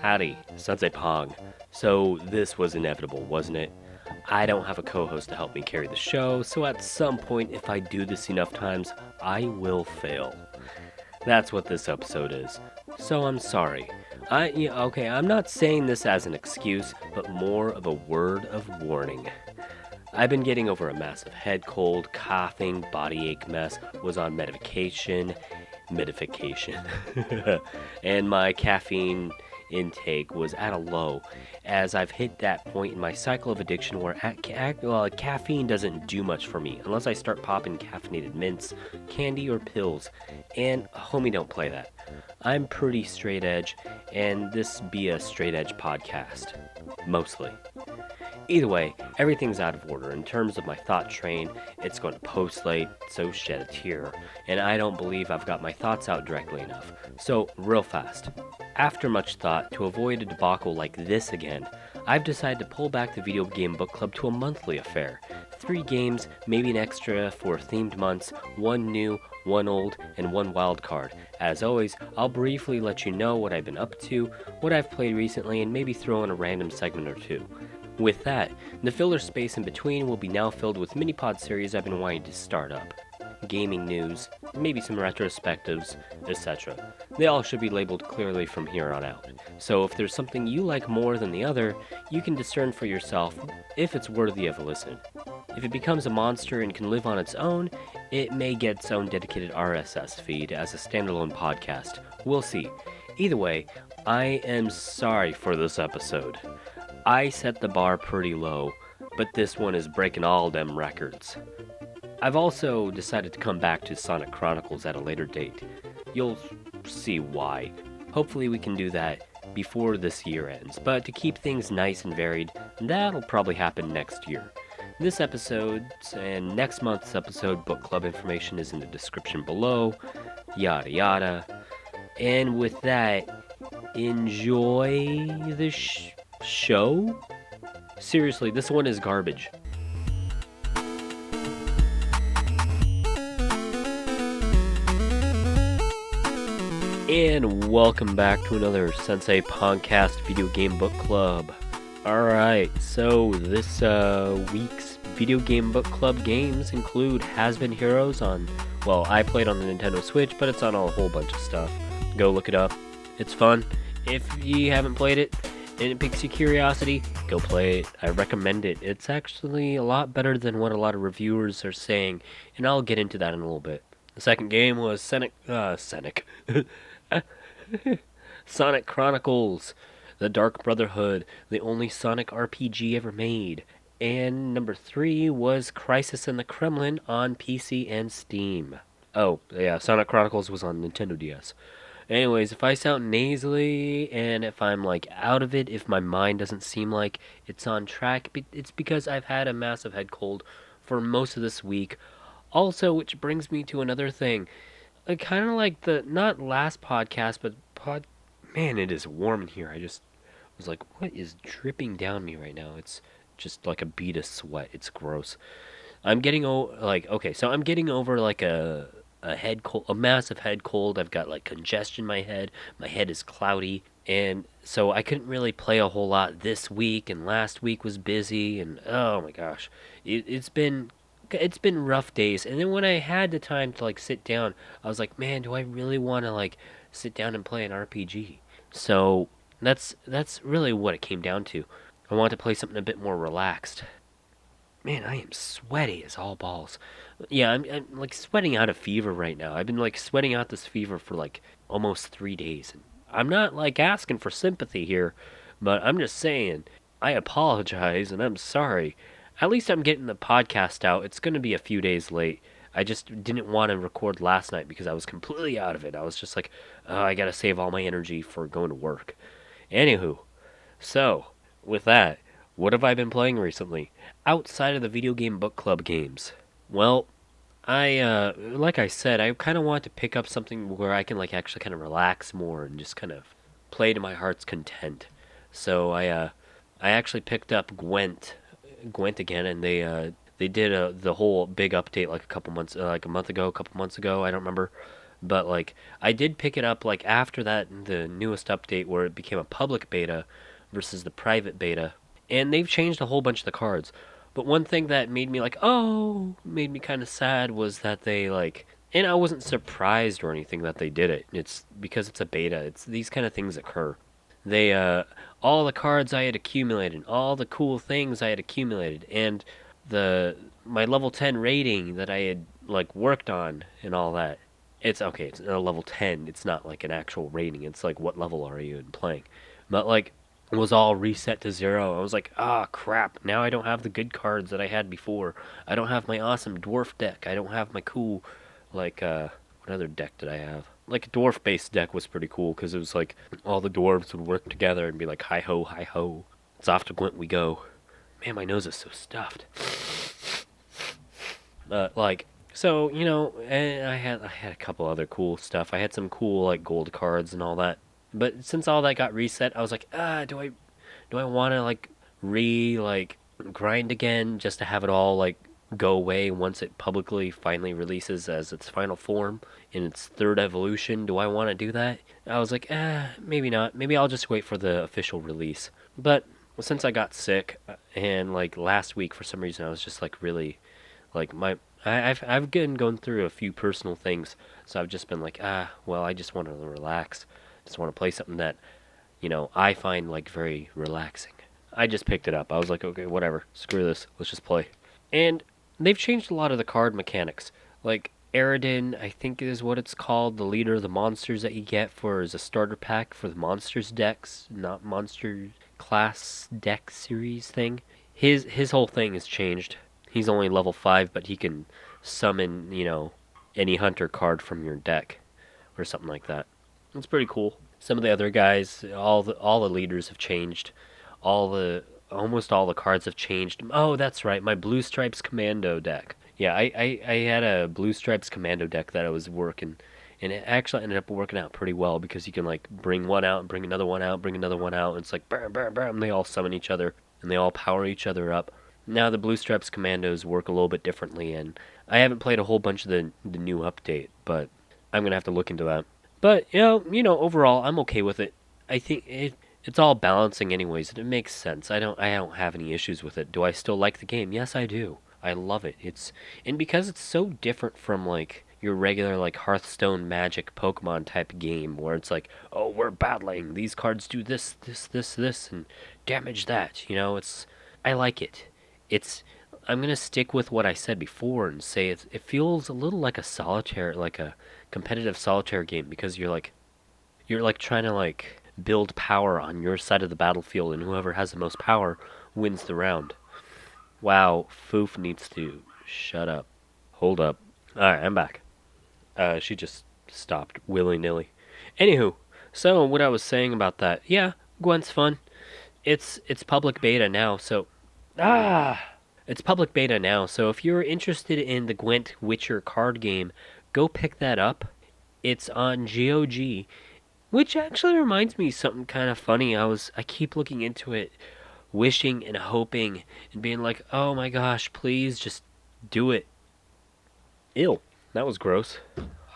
Howdy, Sensei Pong. So this was inevitable, wasn't it? I don't have a co-host to help me carry the show, so at some point, if I do this enough times, I will fail. That's what this episode is. So I'm sorry. I'm not saying this as an excuse, but more of a word of warning. I've been getting over a massive head cold, coughing, body ache mess, was on medication, and my caffeine intake was at a low, as I've hit that point in my cycle of addiction where caffeine doesn't do much for me unless I start popping caffeinated mints, candy, or pills, and homie, don't play that. I'm pretty straight edge, and this be a straight edge podcast. Mostly. Either way, everything's out of order. In terms of my thought train, it's going to post late, so shed a tear, and I don't believe I've got my thoughts out directly enough. So, real fast. After much thought, to avoid a debacle like this again, I've decided to pull back the video game book club to a monthly affair. 3 games, maybe an extra for themed months, 1 new, 1 old, and 1 wild card. As always, I'll briefly let you know what I've been up to, what I've played recently, and maybe throw in a random segment or two. With that, the filler space in between will be now filled with mini-pod series I've been wanting to start up. Gaming news, maybe some retrospectives, etc. They all should be labeled clearly from here on out. So if there's something you like more than the other, you can discern for yourself if it's worthy of a listen. If it becomes a monster and can live on its own, it may get its own dedicated RSS feed as a standalone podcast. We'll see. Either way, I am sorry for this episode. I set the bar pretty low, but this one is breaking all them records. I've also decided to come back to Sonic Chronicles at a later date. You'll see why. Hopefully we can do that before this year ends, but to keep things nice and varied, that'll probably happen next year. This episode's and next month's episode book club information is in the description below, yada yada. And with that, enjoy the show? Seriously, this one is garbage. And welcome back to another Sensei Pongcast Video Game Book Club. Alright, so this week's Video Game Book Club games include Has-Been Heroes on, well, I played on the Nintendo Switch, but it's on a whole bunch of stuff. Go look it up. It's fun. If you haven't played it, and it piques your curiosity, go play it. I recommend it. It's actually a lot better than what a lot of reviewers are saying, and I'll get into that in a little bit. The second game was Sonic Chronicles, the Dark Brotherhood, the only Sonic RPG ever made. And number 3 was Crisis in the Kremlin on PC and Steam. Oh, yeah, Sonic Chronicles was on Nintendo DS. Anyways, if I sound nasally and if I'm like out of it, if my mind doesn't seem like it's on track, it's because I've had a massive head cold for most of this week. Also, which brings me to another thing. Kind of like the, not last podcast, but man, it is warm in here. I just was like, what is dripping down me right now? It's just like a bead of sweat. It's gross. I'm getting over like a head cold, a massive head cold. I've got like congestion in my head. My head is cloudy, and so I couldn't really play a whole lot this week. And last week was busy, and oh my gosh, it's been rough days. And then when I had the time to like sit down, I was like, man, do I really want to like sit down and play an RPG? So that's really what it came down to. I want to play something a bit more relaxed. Man, I am sweaty as all balls. Yeah, I'm like sweating out a fever right now. I've been like sweating out this fever for like almost 3 days. And I'm not like asking for sympathy here, but I'm just saying, I apologize and I'm sorry. At least I'm getting the podcast out. It's going to be a few days late. I just didn't want to record last night because I was completely out of it. I was just like, oh, I got to save all my energy for going to work. Anywho, so with that, what have I been playing recently? Outside of the video game book club games. Well, like I said, I kind of want to pick up something where I can like actually kind of relax more and just kind of play to my heart's content. So I actually picked up Gwent again, and they did the whole big update like a couple months, like a month ago, a couple months ago. I don't remember, But like I did pick it up like after that the newest update where it became a public beta versus the private beta. And they've changed a whole bunch of the cards. But one thing that made me like, oh, made me kind of sad was that they like, and I wasn't surprised or anything that they did it. It's because it's a beta. It's these kind of things occur. They all the cards I had accumulated, all the cool things I had accumulated, and the my level 10 rating that I had like worked on and all that. It's okay, it's a level 10. It's not like an actual rating. It's like what level are you in playing. But like it was all reset to 0. I was like, "Ah, crap. Now I don't have the good cards that I had before. I don't have my awesome dwarf deck. I don't have my cool like what other deck did I have? Like a dwarf based deck was pretty cool because it was like all the dwarves would work together and be like hi ho hi ho. It's off to Gwent we go. Man, my nose is so stuffed. Like so and I had a couple other cool stuff. I had some cool like gold cards and all that. But since all that got reset, I was like, do I want to like like grind again just to have it all like go away once it publicly finally releases as its final form in its third evolution? Do I want to do that? I was like, maybe not. Maybe I'll just wait for the official release. But since I got sick and like last week for some reason I was just like really like I've been going through a few personal things, so I've just been like, well, I just want to relax. Just want to play something that I find like very relaxing. I just picked it up. I was like, okay, whatever. Screw this. Let's just play. And they've changed a lot of the card mechanics. Like Aridin, I think is what it's called, the leader of the monsters that you get for as a starter pack for the monsters decks, not monster class deck series thing. His whole thing has changed. He's only level 5, but he can summon, any hunter card from your deck or something like that. It's pretty cool. Some of the other guys, all the leaders have changed. Almost all the cards have changed. Oh, that's right, my Blue Stripes Commando deck. Yeah, I had a Blue Stripes Commando deck that I was working, and it actually ended up working out pretty well because you can like bring one out and bring another one out, bring another one out, and it's like bam, bam, bam, and they all summon each other and they all power each other up. Now the Blue Stripes Commandos work a little bit differently, and I haven't played a whole bunch of the new update, but I'm gonna have to look into that. But overall, I'm okay with it. I think it's all balancing, anyways. It makes sense. I don't have any issues with it. Do I still like the game? Yes, I do. I love it. And because it's so different from like your regular like Hearthstone Magic Pokemon type game where it's like, oh, we're battling. These cards do this, this, this, this, and damage that. It's I like it. It's I'm gonna stick with what I said before and say it feels a little like a solitaire, like a competitive solitaire game because you're like trying to like build power on your side of the battlefield, and whoever has the most power wins the round. Wow, Foof needs to shut up. Hold up. All right, I'm back. She just stopped willy nilly. Anywho, so what I was saying about that, yeah, Gwent's fun. It's public beta now, so it's public beta now. So if you're interested in the Gwent Witcher card game, go pick that up. It's on GOG, which actually reminds me of something kind of funny. I keep looking into it, wishing and hoping and being like, "Oh my gosh, please just do it." Ew, that was gross.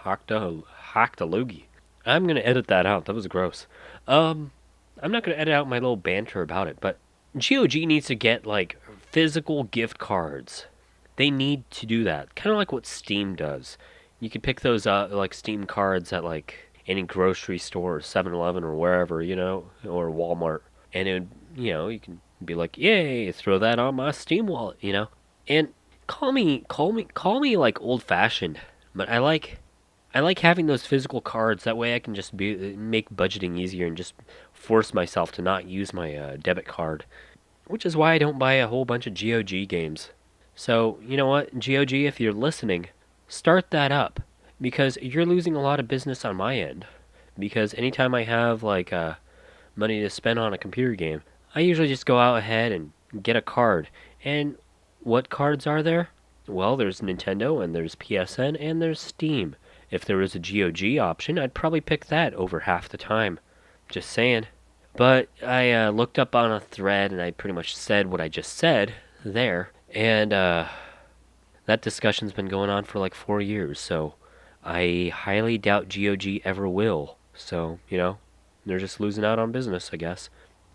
Hacked a loogie. I'm gonna edit that out. That was gross. Um, I'm not gonna edit out my little banter about it, but GOG needs to get like physical gift cards. They need to do that. Kind of like what Steam does. You can pick those up like Steam cards at like any grocery store, or 7-Eleven or wherever, or Walmart, and you can be like, "Yay, throw that on my Steam wallet." And call me like old-fashioned, but I like having those physical cards. That way I can just make budgeting easier and just force myself to not use my debit card, which is why I don't buy a whole bunch of GOG games. So, you know what, GOG, if you're listening, start that up because you're losing a lot of business on my end. Because anytime I have like money to spend on a computer game, I usually just go out ahead and get a card. And what cards are there? Well, there's Nintendo and there's PSN and there's Steam. If there was a GOG option, I'd probably pick that over half the time. Just saying. But I looked up on a thread and I pretty much said what I just said there. And that discussion's been going on for like 4 years, so I highly doubt GOG ever will. So, they're just losing out on business, I guess.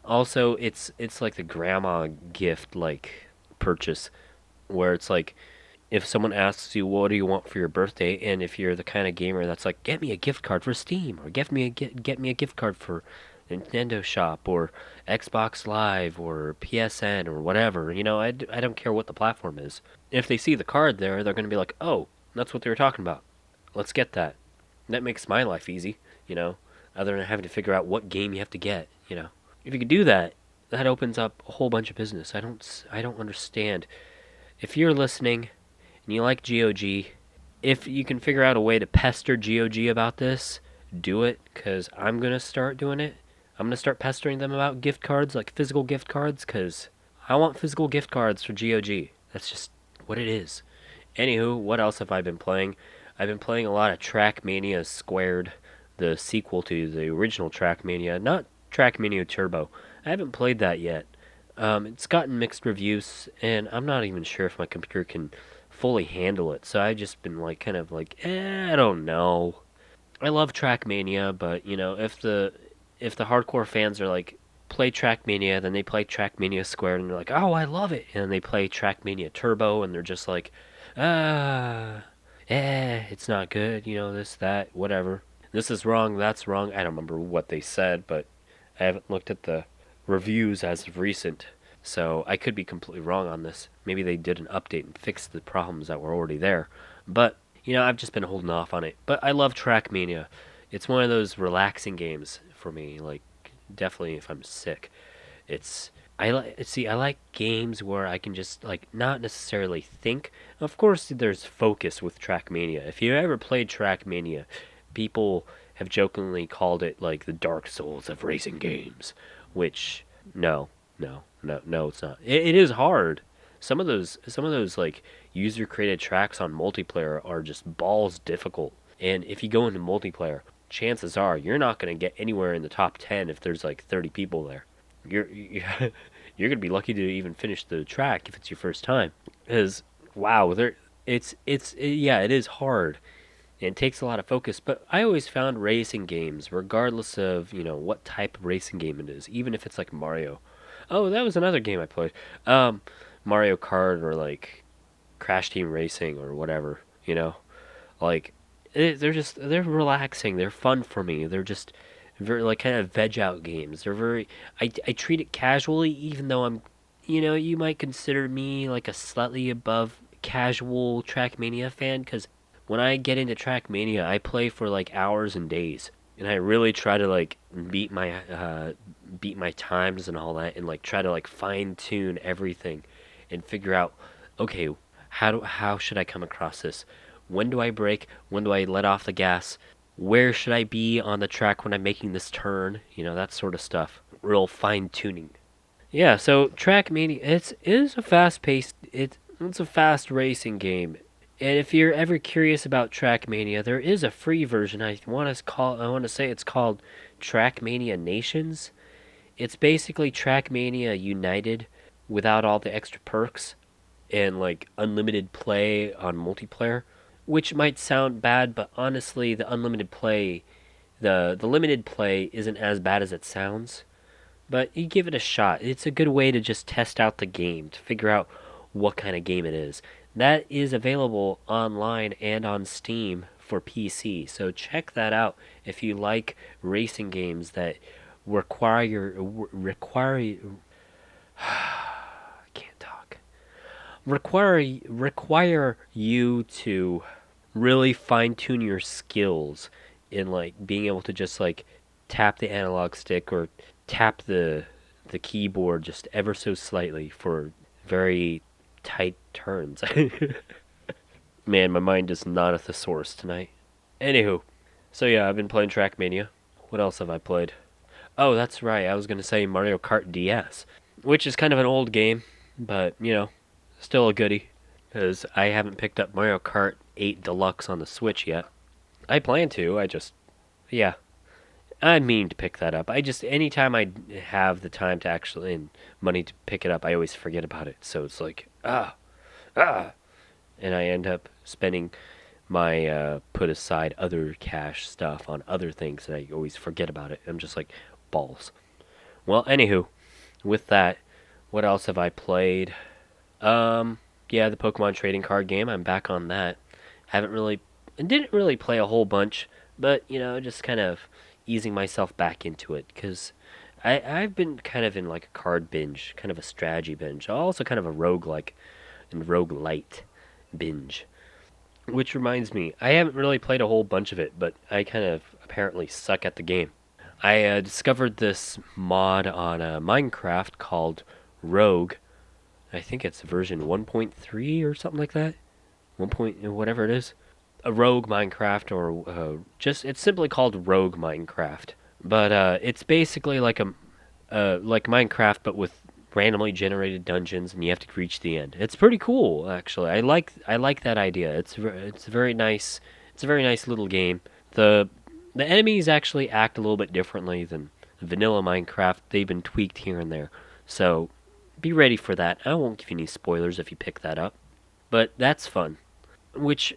Also, it's like the grandma gift like purchase where it's like if someone asks you what do you want for your birthday, and if you're the kind of gamer that's like get me a gift card for Steam or get me a gift card for Nintendo Shop or Xbox Live or PSN or whatever, I don't care what the platform is. If they see the card there, they're going to be like, "Oh, that's what they were talking about. Let's get that." That makes my life easy, other than having to figure out what game you have to get. If you could do that, that opens up a whole bunch of business. I don't understand. If you're listening and you like GOG, if you can figure out a way to pester GOG about this, do it, because I'm going to start doing it. I'm going to start pestering them about gift cards, like physical gift cards, because I want physical gift cards for GOG. That's just what it is. Anywho, what else have I been playing? I've been playing a lot of Trackmania Squared, the sequel to the original Trackmania, not Trackmania Turbo. I haven't played that yet. It's gotten mixed reviews, and I'm not even sure if my computer can fully handle it. So I've just been like, kind of like, I don't know. I love Trackmania, but if the hardcore fans are like, play Trackmania, then they play Trackmania Squared, and they're like, oh, I love it, and then they play Trackmania Turbo, and they're just like, ah, it's not good, this, that, whatever. This is wrong, that's wrong. I don't remember what they said, but I haven't looked at the reviews as of recent, so I could be completely wrong on this. Maybe they did an update and fixed the problems that were already there. But, I've just been holding off on it. But I love Trackmania. It's one of those relaxing games for me, like, definitely if I'm sick. It's I like games where I can just like not necessarily think. Of course, there's focus with Trackmania. If you ever played Trackmania, people have jokingly called it like the Dark Souls of racing games, which no, no, it's not. It is hard. Some of those like user created tracks on multiplayer are just balls difficult. And if you go into multiplayer, chances are you're not going to get anywhere in the top 10 if there's like 30 people there. You're you're gonna be lucky to even finish the track if it's your first time. Because wow, yeah, it is hard and it takes a lot of focus. But I always found racing games, regardless of what type of racing game it is, even if it's like Mario. Oh, that was another game I played. Mario Kart or like Crash Team Racing or whatever. Like they're relaxing. They're fun for me. They're just very like kind of veg out games. They're very I treat it casually, even though you might consider me like a slightly above casual Trackmania fan, because when I get into Trackmania, I play for like hours and days, and I really try to like beat my times and all that, and like try to like fine tune everything, and figure out, okay, how should I come across this? When do I brake? When do I let off the gas? Where should I be on the track when I'm making this turn? That sort of stuff. Real fine tuning. Yeah, so Trackmania, it is a fast paced, it's a fast racing game. And if you're ever curious about Trackmania, there is a free version. I want to say it's called Trackmania Nations. It's basically Trackmania United without all the extra perks and like unlimited play on multiplayer, which might sound bad, but honestly, the limited play isn't as bad as it sounds. But you give it a shot. It's a good way to just test out the game, to figure out what kind of game it is. That is available online and on Steam for PC. So check that out if you like racing games that require I can't talk. Require you to really fine tune your skills in like being able to just like tap the analog stick or tap the keyboard just ever so slightly for very tight turns. Man, my mind is not a thesaurus tonight. Anywho, so yeah, I've been playing Trackmania. What else have I played? Oh, that's right. I was gonna say Mario Kart DS, which is kind of an old game, but still a goodie. Because I haven't picked up Mario Kart 8 Deluxe on the Switch yet. I plan to. Yeah, I mean to pick that up. Anytime I have the time to actually and money to pick it up, I always forget about it. So it's like, ah, and I end up spending my put aside other cash stuff on other things, and I always forget about it. I'm just like, balls. Well, anywho, with that, what else have I played? Yeah, the Pokemon trading card game. I'm back on that. Haven't really, didn't really play a whole bunch, but just kind of easing myself back into it because I've been kind of in like a card binge, kind of a strategy binge, also kind of a roguelike and rogue-lite binge. Which reminds me, I haven't really played a whole bunch of it, but I kind of apparently suck at the game. I discovered this mod on Minecraft called Rogue. I think it's version 1.3 or something like that. 1 point whatever it is. A Rogue Minecraft, or just it's simply called Rogue Minecraft. But it's basically like Minecraft, but with randomly generated dungeons, and you have to reach the end. It's pretty cool, actually. I like that idea. It's very nice. It's a very nice little game. The enemies actually act a little bit differently than vanilla Minecraft. They've been tweaked here and there, so be ready for that. I won't give you any spoilers if you pick that up, but that's fun. Which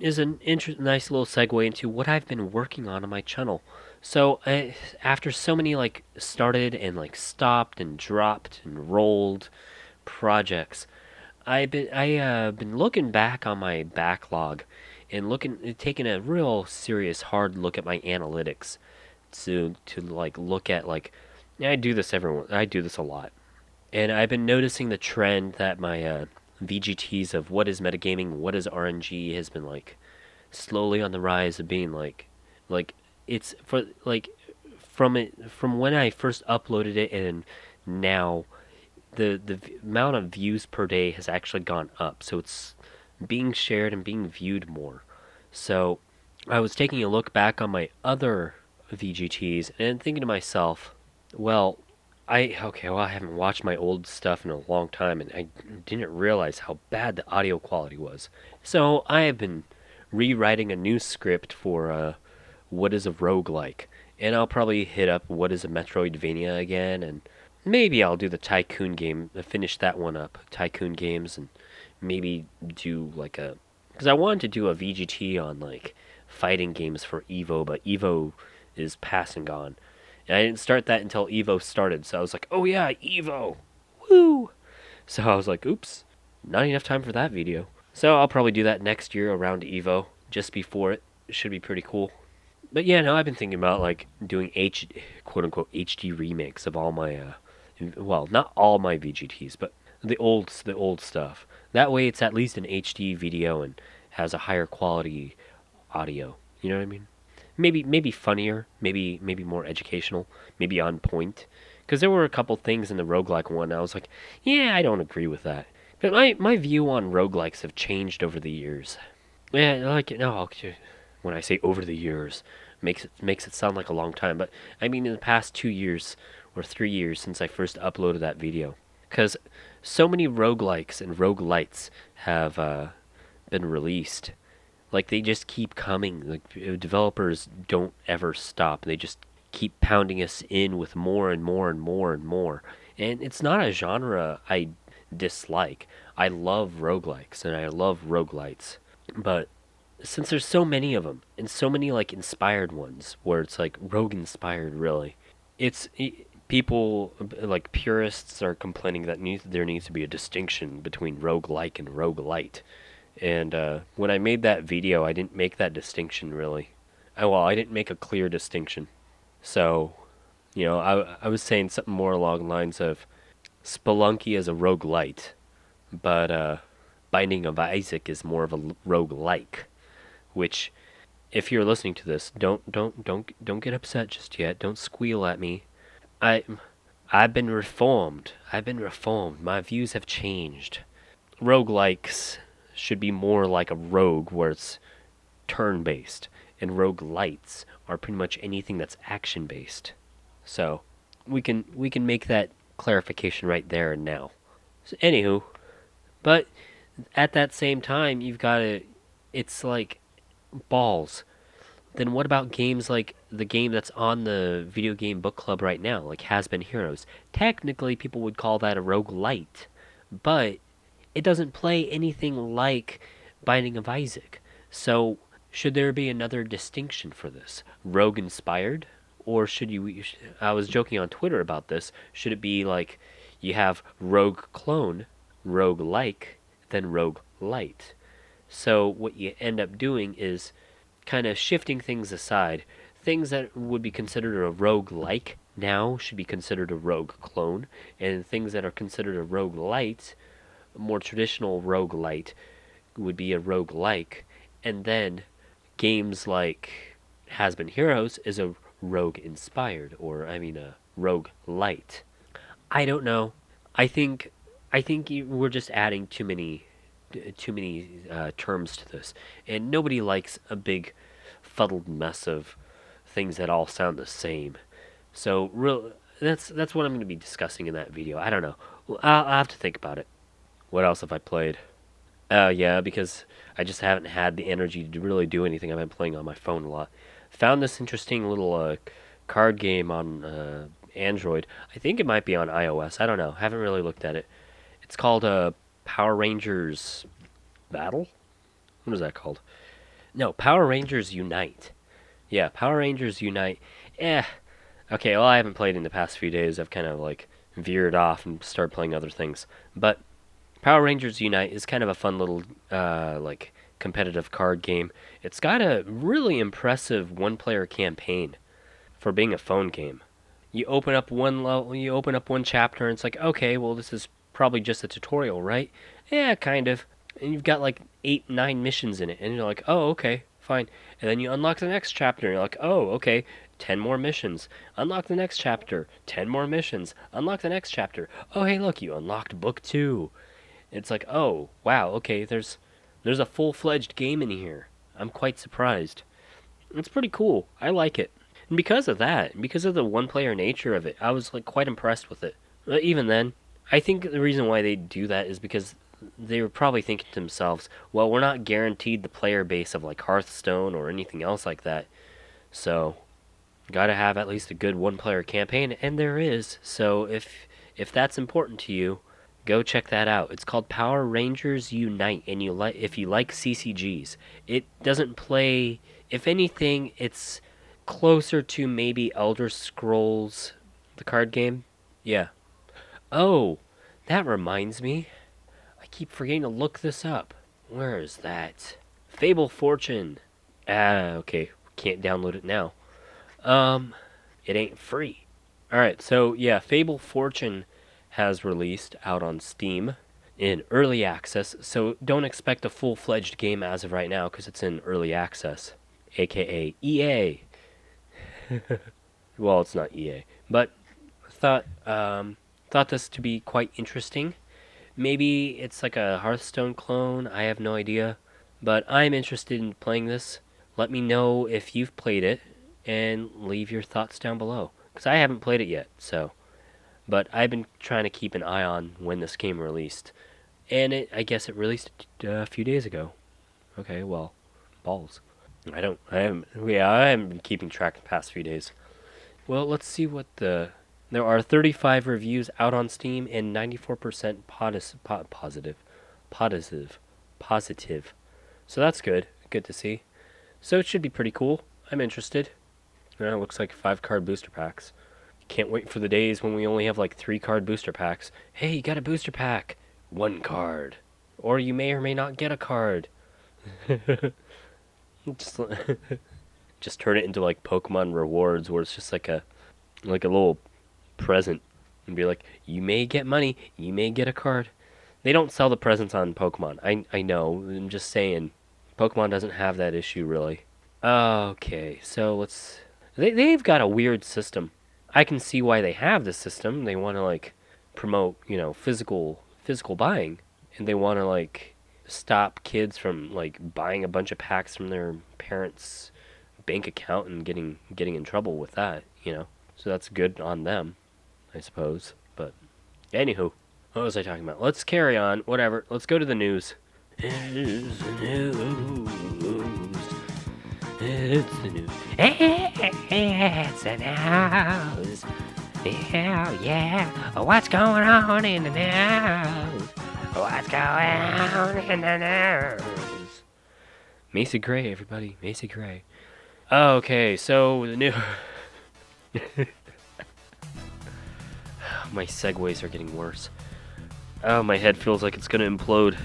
is an nice little segue into what I've been working on my channel. So after so many like started and like stopped and dropped and rolled projects, I been looking back on my backlog and taking a real serious hard look at my analytics to like look at like I do this a lot, and I've been noticing the trend that my VGTs of what is metagaming, what is RNG has been like slowly on the rise of being like it's for like from when I first uploaded it and now the amount of views per day has actually gone up. So it's being shared and being viewed more. So I was taking a look back on my other VGTs and thinking to myself, well, I haven't watched my old stuff in a long time, and I didn't realize how bad the audio quality was. So I have been rewriting a new script for what is a roguelike, and I'll probably hit up what is a Metroidvania again, and maybe I'll do the Tycoon game, finish that one up, Tycoon games, and maybe do like a, because I wanted to do a VGT on like fighting games for Evo, but Evo is past and gone. And I didn't start that until Evo started, so I was like, oh yeah, Evo! Woo! So I was like, oops, not enough time for that video. So I'll probably do that next year around Evo, just before it. It should be pretty cool. But yeah, no, I've been thinking about like doing quote unquote HD remakes of all my well, not all my VGTs, but the old stuff. That way it's at least an HD video and has a higher quality audio. You know what I mean? Maybe funnier, maybe more educational, maybe on point. Because there were a couple things in the roguelike one I was like, yeah, I don't agree with that. But my view on roguelikes have changed over the years. Yeah, like no, when I say over the years, makes it sound like a long time, but I mean in the past 2 years or 3 years since I first uploaded that video. Because so many roguelikes and roguelites have been released. Like they just keep coming. Like developers don't ever stop. They just keep pounding us in with more and more and more and more. And it's not a genre I dislike. I love roguelikes and I love roguelites. But since there's so many of them and so many like inspired ones where it's like rogue inspired really, it's people like purists are complaining that there needs to be a distinction between roguelike and roguelite. And when I made that video, I didn't make that distinction really. I didn't make a clear distinction. So, I was saying something more along the lines of Spelunky is a roguelite, but Binding of Isaac is more of a roguelike. Which, if you're listening to this, don't get upset just yet. Don't squeal at me. I I've been reformed. I've been reformed. My views have changed. Roguelikes should be more like a rogue where it's turn based, and roguelites are pretty much anything that's action based. So we can make that clarification right there and now. So, anywho, but at that same time, you've got to. It's like balls. Then what about games like the game that's on the video game book club right now, like Has Been Heroes? Technically, people would call that a roguelite, but it doesn't play anything like Binding of Isaac. So Should there be another distinction for this? Rogue inspired? Or should you. I was joking on Twitter about this. Should it be like you have rogue clone, rogue like, then rogue light? So what you end up doing is kind of shifting things aside. Things that would be considered a rogue like now should be considered a rogue clone, and things that are considered a rogue light, a more traditional rogue light, would be a rogue like, and then games like Has Been Heroes is a rogue inspired, or I mean a rogue light. I don't know. I think we're just adding too many terms to this, and nobody likes a big fuddled mess of things that all sound the same. So that's what I'm going to be discussing in that video. I don't know. I'll have to think about it. What else have I played? Yeah, because I just haven't had the energy to really do anything. I've been playing on my phone a lot. Found this interesting little card game on Android. I think it might be on iOS. I don't know. Haven't really looked at it. It's called Power Rangers Battle? What is that called? No, Power Rangers Unite. Yeah, Power Rangers Unite. Eh. Okay, well, I haven't played in the past few days. I've kind of like veered off and started playing other things. But Power Rangers Unite is kind of a fun little like competitive card game. It's got a really impressive one-player campaign for being a phone game. You open up one level, you open up one chapter, and it's like, okay, well, this is probably just a tutorial, right? Yeah, kind of. And you've got like 8, 9 missions in it, and you're like, oh, okay, fine. And then you unlock the next chapter, and you're like, oh, okay, 10 more missions. Unlock the next chapter, 10 more missions. Unlock the next chapter. Oh, hey, look, you unlocked book 2. It's like, oh, wow, okay, there's a full-fledged game in here. I'm quite surprised. It's pretty cool. I like it. And because of that, because of the one-player nature of it, I was like quite impressed with it. But even then, I think the reason why they do that is because they were probably thinking to themselves, well, we're not guaranteed the player base of like Hearthstone or anything else like that. So, gotta have at least a good one-player campaign, and there is. So if that's important to you, go check that out. It's called Power Rangers Unite, and if you like CCGs, it doesn't play. If anything, it's closer to maybe Elder Scrolls, the card game. Yeah. Oh, that reminds me. I keep forgetting to look this up. Where is that? Fable Fortune. Okay. Can't download it now. Um, it ain't free. Alright, so yeah, Fable Fortune has released out on Steam in early access, so don't expect a full-fledged game as of right now because it's in early access, aka EA. Well, it's not EA, but thought this to be quite interesting. Maybe it's like a Hearthstone clone. I have no idea, but I'm interested in playing this. Let me know if you've played it, and leave your thoughts down below because I haven't played it yet. So, but I've been trying to keep an eye on when this game released, and I guess it released a few days ago. Okay, well, balls. I haven't been keeping track the past few days. Well, let's see what there are 35 reviews out on Steam and 94% positive. So that's good. Good to see. So it should be pretty cool. I'm interested. It looks like 5 card booster packs. Can't wait for the days when we only have like 3 card booster packs. Hey, you got a booster pack. 1 card. Or you may or may not get a card. just, just turn it into like Pokemon rewards where it's just like a little present. And be like, you may get money, you may get a card. They don't sell the presents on Pokemon. I know. I'm just saying. Pokemon doesn't have that issue really. Okay, so they've got a weird system. I can see why they have this system. They want to like promote, physical buying, and they want to like stop kids from like buying a bunch of packs from their parents' bank account and getting in trouble with that. So that's good on them, I suppose. But anywho, what was I talking about? Let's carry on. Whatever. Let's go to the news. It's the news. It's the news. It's the news. Hell yeah. What's going on in the news? What's going on in the news? Macy Gray, everybody. Macy Gray. Okay, so the new... My segues are getting worse. Oh, my head feels like it's gonna implode.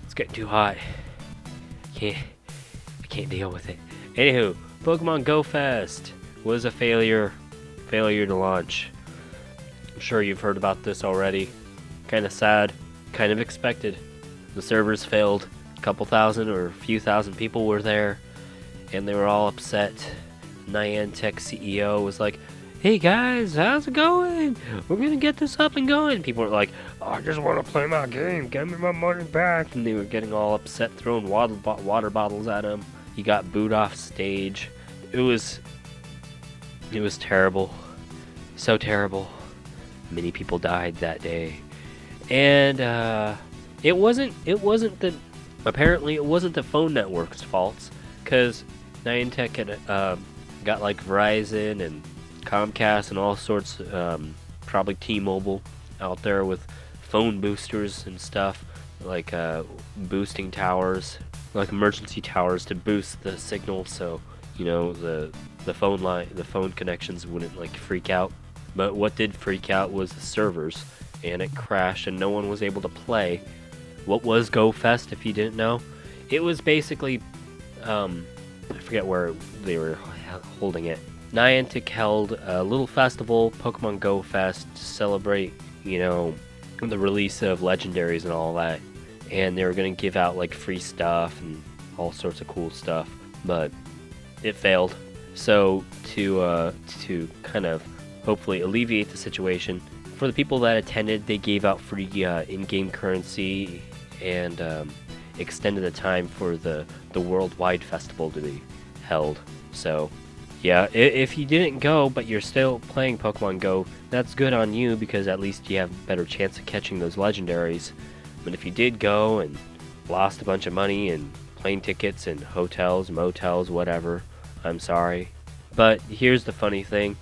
It's getting too hot. I can't deal with it. Anywho, Pokemon Go Fest was a failure to launch. I'm sure you've heard about this already. Kind of sad, kind of expected. The servers failed. A couple thousand or a few thousand people were there, and they were all upset. Niantic CEO was like, "Hey guys, how's it going? We're gonna get this up and going." People were like, "Oh, I just want to play my game. Give me my money back." And they were getting all upset, throwing water bottles at him. He got booed off stage. It was terrible, so terrible. Many people died that day, and apparently it wasn't the phone network's faults, because Niantic had got like Verizon and Comcast and all sorts, probably T-Mobile out there with phone boosters and stuff, like boosting towers, like emergency towers to boost the signal, so the phone connections wouldn't like freak out. But what did freak out was the servers, and it crashed, and no one was able to play. What was Go Fest, if you didn't know? It was basically, I forget where they were holding it. Niantic held a little festival, Pokemon Go Fest, to celebrate, the release of legendaries and all that. And they were going to give out like free stuff and all sorts of cool stuff, but it failed. So to kind of hopefully alleviate the situation, for the people that attended, they gave out free in-game currency and extended the time for the worldwide festival to be held. So yeah, if you didn't go but you're still playing Pokemon Go, that's good on you, because at least you have a better chance of catching those legendaries. But if you did go and lost a bunch of money and plane tickets and hotels, motels, whatever, I'm sorry. But here's the funny thing.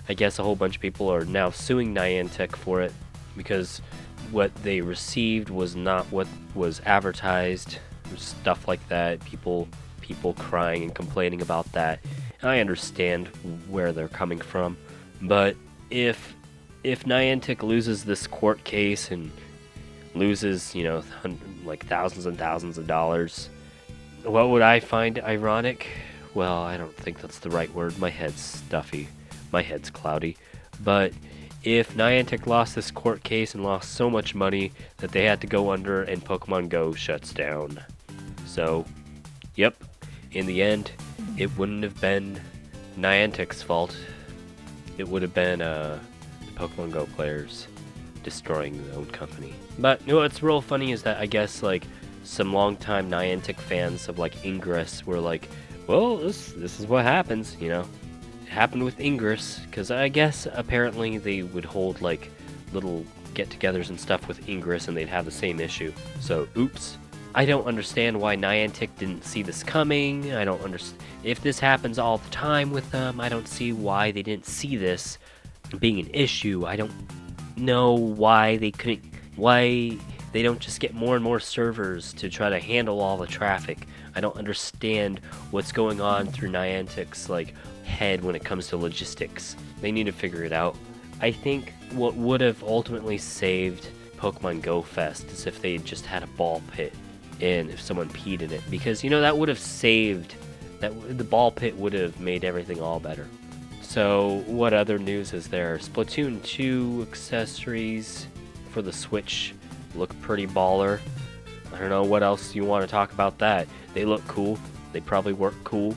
I guess a whole bunch of people are now suing Niantic for it, because what they received was not what was advertised, stuff like that. People crying and complaining about that. I understand where they're coming from, but if Niantic loses this court case and loses, like thousands and thousands of dollars, what would I find ironic? Well, I don't think that's the right word. My head's stuffy. My head's cloudy. But if Niantic lost this court case and lost so much money that they had to go under and Pokemon Go shuts down. So, yep, in the end, it wouldn't have been Niantic's fault. It would have been the Pokemon Go players destroying their own company. But what's real funny is that I guess like some longtime Niantic fans of like Ingress were like, well, this is what happens, It happened with Ingress, because I guess apparently they would hold like little get-togethers and stuff with Ingress and they'd have the same issue. So, oops. I don't understand why Niantic didn't see this coming. I don't understand. If this happens all the time with them, I don't see why they didn't see this being an issue. I don't know why they don't just get more and more servers to try to handle all the traffic. I don't understand what's going on through Niantic's like head when it comes to logistics. They need to figure it out. I think what would have ultimately saved Pokemon Go Fest is if they just had a ball pit and if someone peed in it, because that would have saved the ball pit would have made everything all better. So what other news is there? Splatoon 2 accessories for the Switch look pretty baller. I don't know what else you want to talk about that. They look cool. They probably work cool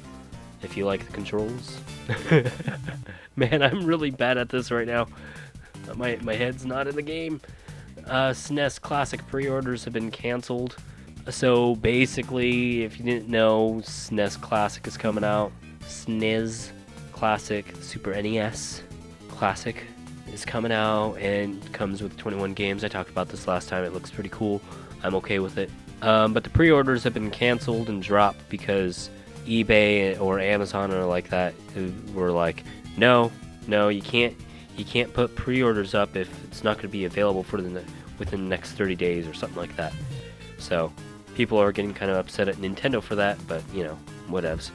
if you like the controls. Man, I'm really bad at this right now. My head's not in the game. SNES Classic pre-orders have been canceled. So basically, if you didn't know, SNES Classic is coming out. SNES Classic, Super NES Classic is coming out and comes with 21 games. I talked about this last time. It looks pretty cool. I'm okay with it. But the pre-orders have been canceled and dropped because eBay or Amazon or like that were like, no, you can't put pre-orders up if it's not going to be available for within the next 30 days or something like that. So People are getting kind of upset at Nintendo for that, but, you know, whatevs.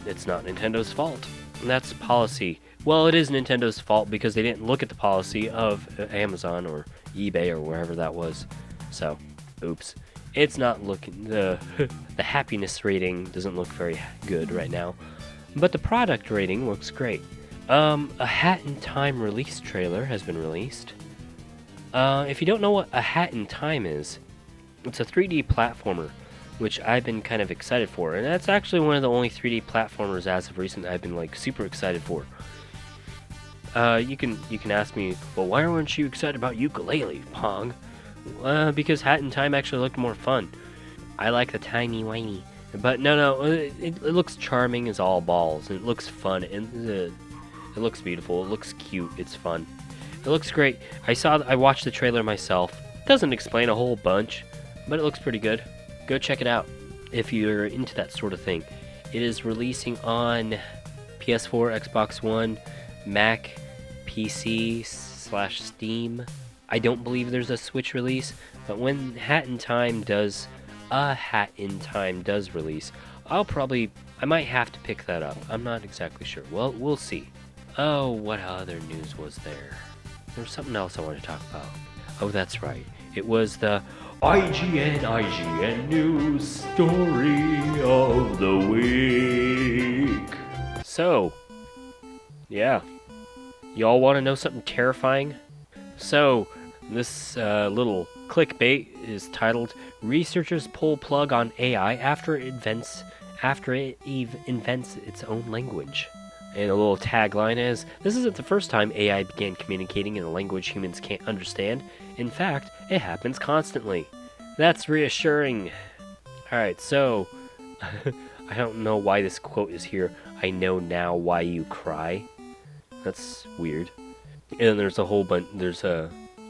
It's not Nintendo's fault. That's policy. Well, it is Nintendo's fault because they didn't look at the policy of Amazon or eBay or wherever that was. So, oops. It's not looking... The happiness rating doesn't look very good right now. But the product rating looks great. A Hat in Time release trailer has been released. If you don't know what A Hat in Time is, it's a 3D platformer, which I've been kind of excited for. And that's actually one of the only 3D platformers as of recent I've been like super excited for. You can ask me, well, why weren't you excited about Yooka-Laylee, Pong? Because Hat in Time actually looked more fun. I like the timey-wimey. But no, it looks charming as all balls, and it looks fun, and it looks beautiful, it looks cute, it's fun. It looks great. I watched the trailer myself. It doesn't explain a whole bunch, but it looks pretty good. Go check it out if you're into that sort of thing. It is releasing on PS4, Xbox One, Mac, PC/Steam. I don't believe there's a Switch release, but when A Hat in Time does release, I might have to pick that up. I'm not exactly sure. Well, we'll see. Oh, what other news was there? There was something else I wanted to talk about. Oh, that's right. It was the IGN News Story of the Week. So, yeah. Y'all want to know something terrifying? So, this little clickbait is titled "Researchers Pull Plug on AI After it invents its own language." And a little tagline is, "This isn't the first time AI began communicating in a language humans can't understand. In fact, it happens constantly." That's reassuring. Alright, so, I don't know why this quote is here. I know now why you cry. That's weird. And there's a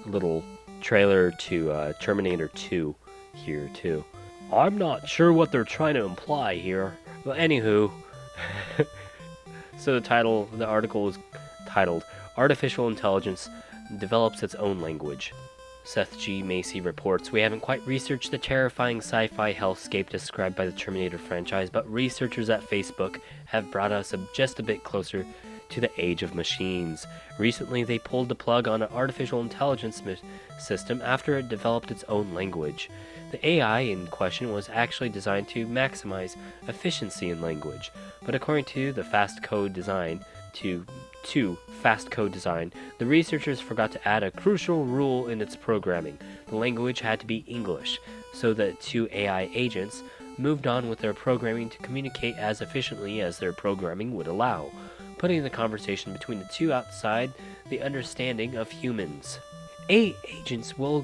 little trailer to Terminator 2 here, too. I'm not sure what they're trying to imply here. But anywho... So the article is titled, "Artificial Intelligence Develops Its Own Language." Seth G. Macy reports, "We haven't quite researched the terrifying sci-fi hellscape described by the Terminator franchise, but researchers at Facebook have brought us just a bit closer to the age of machines. Recently, they pulled the plug on an artificial intelligence system after it developed its own language. The AI in question was actually designed to maximize efficiency in language, but according to the fast code design, the researchers forgot to add a crucial rule in its programming. The language had to be English, so the two AI agents moved on with their programming to communicate as efficiently as their programming would allow, putting the conversation between the two outside the understanding of humans. Agents will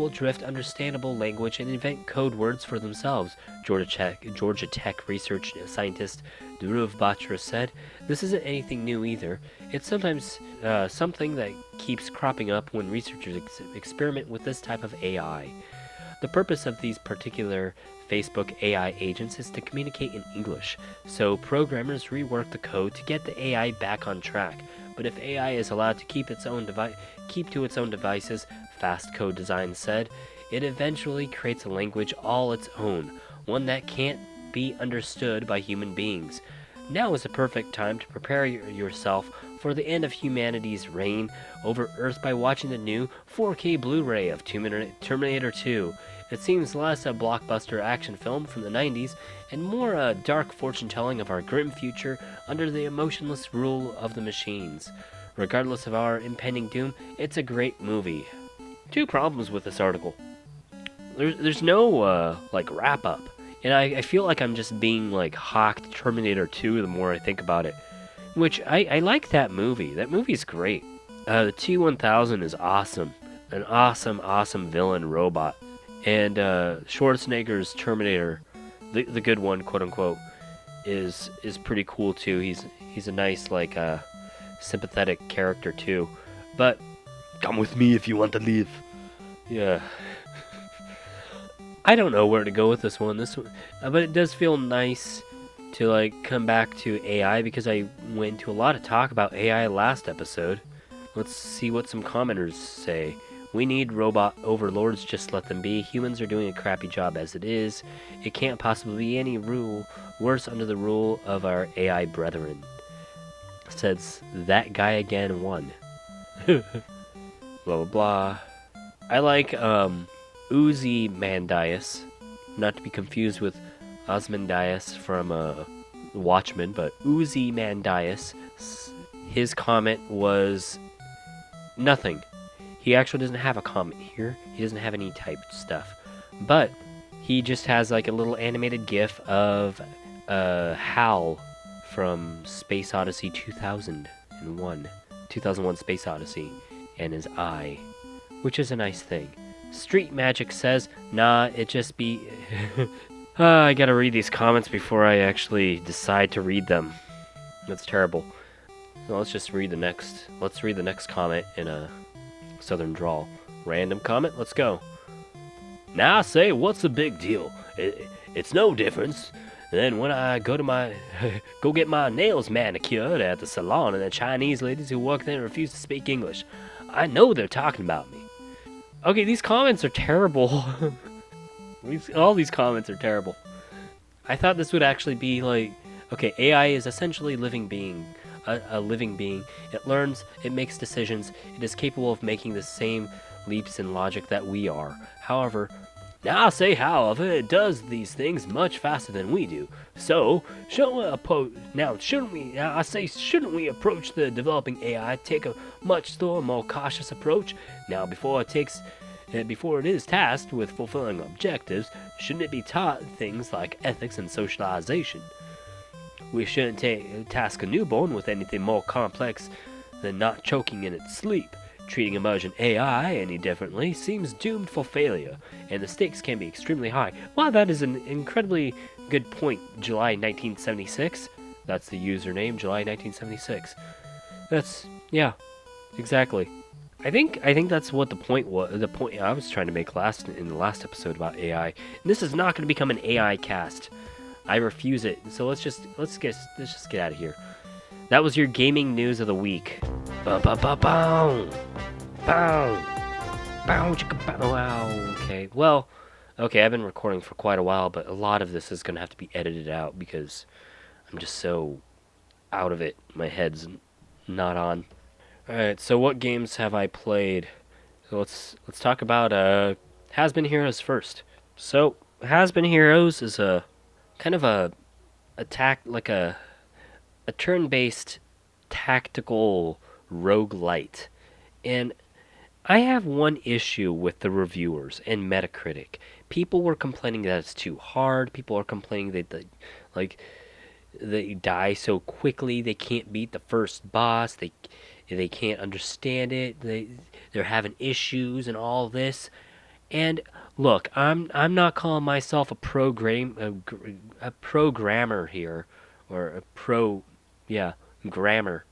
drift understandable language and invent code words for themselves," Georgia Tech research scientist dorA.thI said. "This isn't anything new either. It's sometimes something that keeps cropping up when researchers experiment with this type of AI. The purpose of these particular Facebook AI agents is to communicate in English, so programmers rework the code to get the AI back on track. But if AI is allowed to keep to its own devices," Fast Code Design said, "it eventually creates a language all its own, one that can't be understood by human beings. Now is the perfect time to prepare yourself for the end of humanity's reign over Earth by watching the new 4K Blu-ray of Terminator 2. It seems less a blockbuster action film from the 90s and more a dark fortune-telling of our grim future under the emotionless rule of the machines. Regardless of our impending doom, it's a great movie." Two problems with this article. There's no, wrap-up. And I feel like I'm just being, hawked Terminator 2 the more I think about it. Which, I like that movie. That movie's great. The T-1000 is awesome. An awesome villain robot. And Schwarzenegger's Terminator, the good one, quote unquote, is pretty cool too. He's a nice sympathetic character too. But come with me if you want to live. Yeah. I don't know where to go with this one. But it does feel nice to come back to AI because I went into a lot of talk about AI last episode. Let's see what some commenters say. We need robot overlords, just let them be. Humans are doing a crappy job as it is. It can't possibly be any rule worse under the rule of our AI brethren. Says that guy again won. Blah blah blah. I like Uzi Mandias, not to be confused with Osmandias from Watchmen, but Uzi Mandias. His comment was nothing. He actually doesn't have a comment here. He doesn't have any typed stuff, but he just has like a little animated GIF of Hal from Space Odyssey 2001 Space Odyssey, and his eye, which is a nice thing. Street Magic says, nah, it just be... I gotta read these comments before I actually decide to read them. That's terrible. So let's just read the next... Let's read the next comment in a southern drawl. Random comment, let's go. Now I say, what's the big deal? It's no difference. Then when I go to go get my nails manicured at the salon, and the Chinese ladies who work there refuse to speak English, I know they're talking about me. Okay, these comments are terrible. All these comments are terrible. I thought this would actually be like, okay, AI is essentially a living being. It learns, it makes decisions, it is capable of making the same leaps in logic that we are. However, it does these things much faster than we do. So, shouldn't we approach the developing AI, take a much slower, more cautious approach? Now, before it is tasked with fulfilling objectives, shouldn't it be taught things like ethics and socialization? We shouldn't task a newborn with anything more complex than not choking in its sleep. Treating emergent AI any differently seems doomed for failure, and the stakes can be extremely high. Wow, that is an incredibly good point. July 1976. That's the username, July 1976. Yeah, exactly. I think that's what the point was. The point I was trying to make in the last episode about AI. And this is not going to become an AI cast. I refuse it. So let's just get out of here. That was your gaming news of the week. Wow. Okay. Well, okay, I've been recording for quite a while, but a lot of this is going to have to be edited out because I'm just so out of it. My head's not on. Alright, so what games have I played? So let's talk about Has-Been Heroes first. So, Has-Been Heroes is a kind of a turn-based tactical rogue-lite. And I have one issue with the reviewers and Metacritic. People were complaining that it's too hard. People are complaining that they die so quickly. They can't beat the first boss. They can't understand it. They're having issues and all this. And look, I'm not calling myself a programmer here, or grammar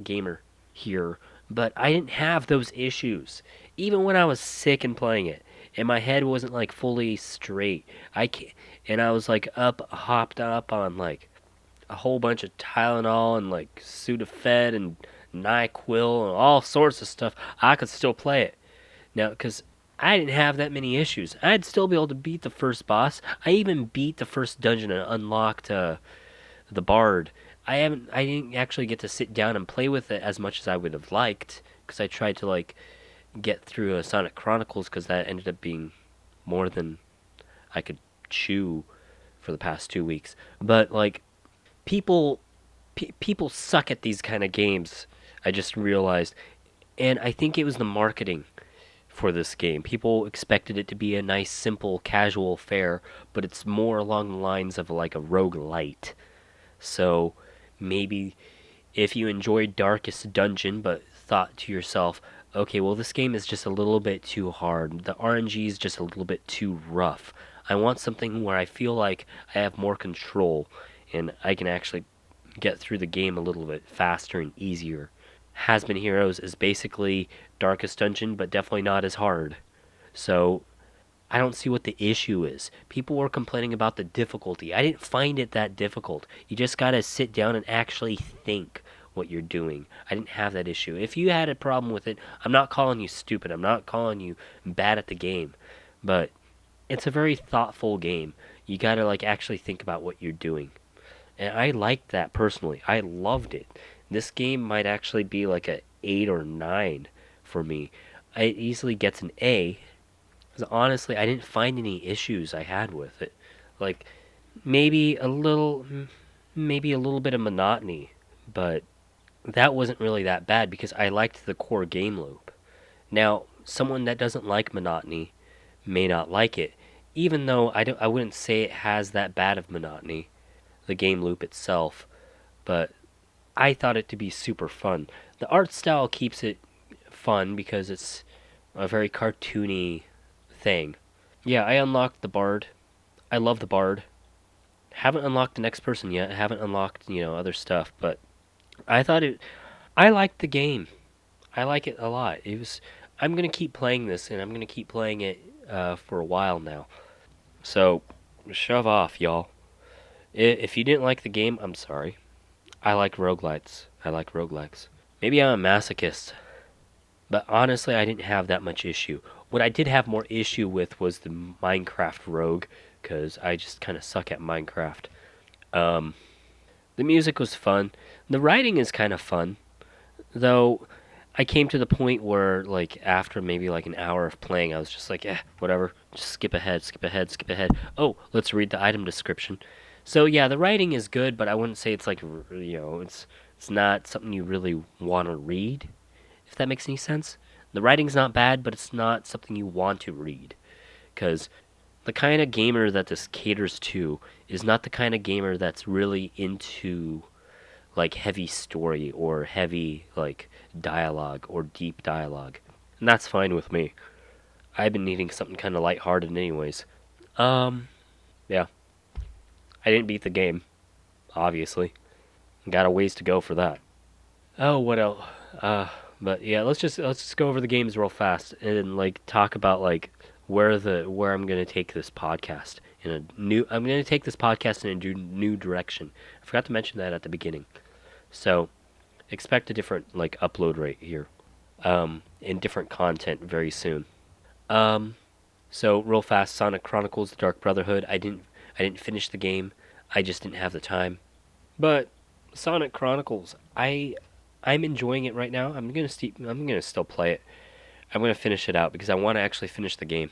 gamer here. But I didn't have those issues, even when I was sick and playing it, and my head wasn't like fully straight. And I was like hopped up on like a whole bunch of Tylenol and like Sudafed and NyQuil and all sorts of stuff. I could still play it now because I didn't have that many issues. I'd still be able to beat the first boss. I even beat the first dungeon and unlocked the Bard. I didn't actually get to sit down and play with it as much as I would have liked because I tried to like get through a Sonic Chronicles because that ended up being more than I could chew for the past 2 weeks. But like people suck at these kind of games. I just realized, and I think it was the marketing for this game. People expected it to be a nice, simple, casual fare, but it's more along the lines of like a rogue-lite. So maybe if you enjoyed Darkest Dungeon but thought to yourself, okay, well this game is just a little bit too hard. The RNG is just a little bit too rough. I want something where I feel like I have more control and I can actually get through the game a little bit faster and easier. Has-Been Heroes is basically Darkest Dungeon, but definitely not as hard. So I don't see what the issue is. People were complaining about the difficulty. I didn't find it that difficult. You just gotta sit down and actually think what you're doing. I didn't have that issue. If you had a problem with it, I'm not calling you stupid. I'm not calling you bad at the game. But it's a very thoughtful game. You gotta like actually think about what you're doing. And I liked that personally. I loved it. This game might actually be like a 8 or 9 for me. It easily gets an A. 'Cause honestly, I didn't find any issues I had with it. Like maybe a little maybe a little bit of monotony, but that wasn't really that bad because I liked the core game loop. Now, someone that doesn't like monotony may not like it, even though I wouldn't say it has that bad of monotony, the game loop itself, but I thought it to be super fun. The art style keeps it fun because it's a very cartoony thing. Yeah, I unlocked the bard. I love the bard. Haven't unlocked the next person yet. Haven't unlocked, other stuff, but I thought it I liked the game. I like it a lot. I'm going to keep playing this and I'm going to keep playing it for a while now. So, shove off, y'all. If you didn't like the game, I'm sorry. I like roguelites. I like roguelikes. Maybe I'm a masochist, but honestly, I didn't have that much issue. What I did have more issue with was the Minecraft rogue, because I just kind of suck at Minecraft. Um, the music was fun. The writing is kind of fun, though. I came to the point where, like, after maybe like an hour of playing, I was just like, whatever. Just skip ahead, skip ahead, skip ahead. Oh, let's read the item description. So yeah, the writing is good, but I wouldn't say it's like, it's not something you really want to read, if that makes any sense. The writing's not bad, but it's not something you want to read, because the kind of gamer that this caters to is not the kind of gamer that's really into like heavy story or heavy like dialogue or deep dialogue. And that's fine with me. I've been needing something kind of lighthearted anyways. Um yeah, I didn't beat the game, obviously. Got a ways to go for that. Oh, what else? But yeah, let's just go over the games real fast and like talk about like where I'm gonna take this podcast in a new. I'm gonna take this podcast in a new direction. I forgot to mention that at the beginning. So expect a different like upload rate here, and different content very soon. Um, so real fast, Sonic Chronicles: The Dark Brotherhood. I didn't finish the game. I just didn't have the time. But Sonic Chronicles, I'm enjoying it right now. I'm gonna still play it. I'm gonna finish it out because I want to actually finish the game.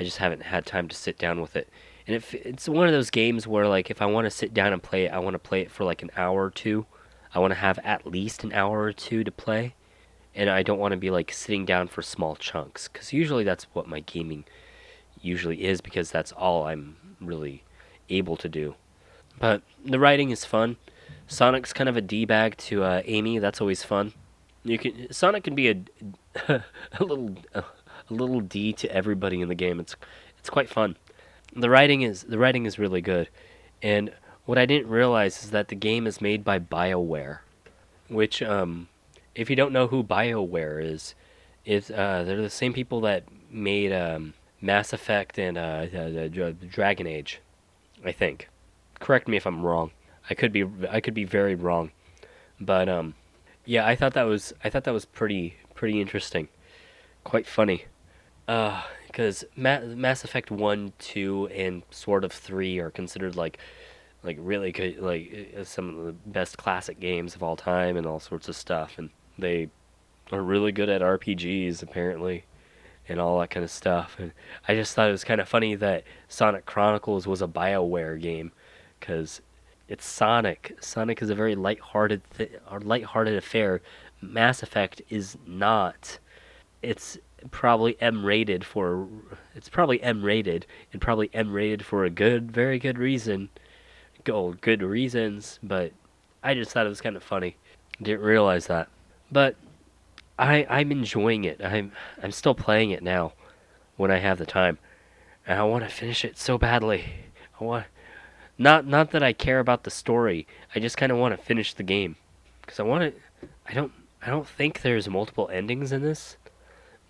I just haven't had time to sit down with it. And it's one of those games where like if I want to sit down and play it, I want to play it for like an hour or two. I want to have at least an hour or two to play, and I don't want to be like sitting down for small chunks because usually that's what my gaming usually is because that's all I'm really able to do. But the writing is fun. Sonic's kind of a d-bag to Amy. That's always fun. Sonic can be a little D to everybody in the game. It's quite fun. The writing is really good, and what I didn't realize is that the game is made by BioWare, which if you don't know who BioWare is they're the same people that made Mass Effect and Dragon Age, I think. Correct me if I'm wrong. I could be very wrong, but yeah, I thought that was pretty interesting, quite funny. Because Mass Effect 1, 2, and sort of 3 are considered like really good, like some of the best classic games of all time and all sorts of stuff, and they are really good at RPGs apparently and all that kind of stuff. And I just thought it was kind of funny that Sonic Chronicles was a BioWare game because it's Sonic. Sonic is a very lighthearted affair. Mass Effect is not. It's probably M rated for it's probably M rated and probably M rated for a very good reason. Good reasons, but I just thought it was kind of funny. Didn't realize that. But I'm enjoying it. I'm still playing it now when I have the time. And I want to finish it so badly. I want not that I care about the story. I just kind of want to finish the game cuz I want to I don't think there's multiple endings in this,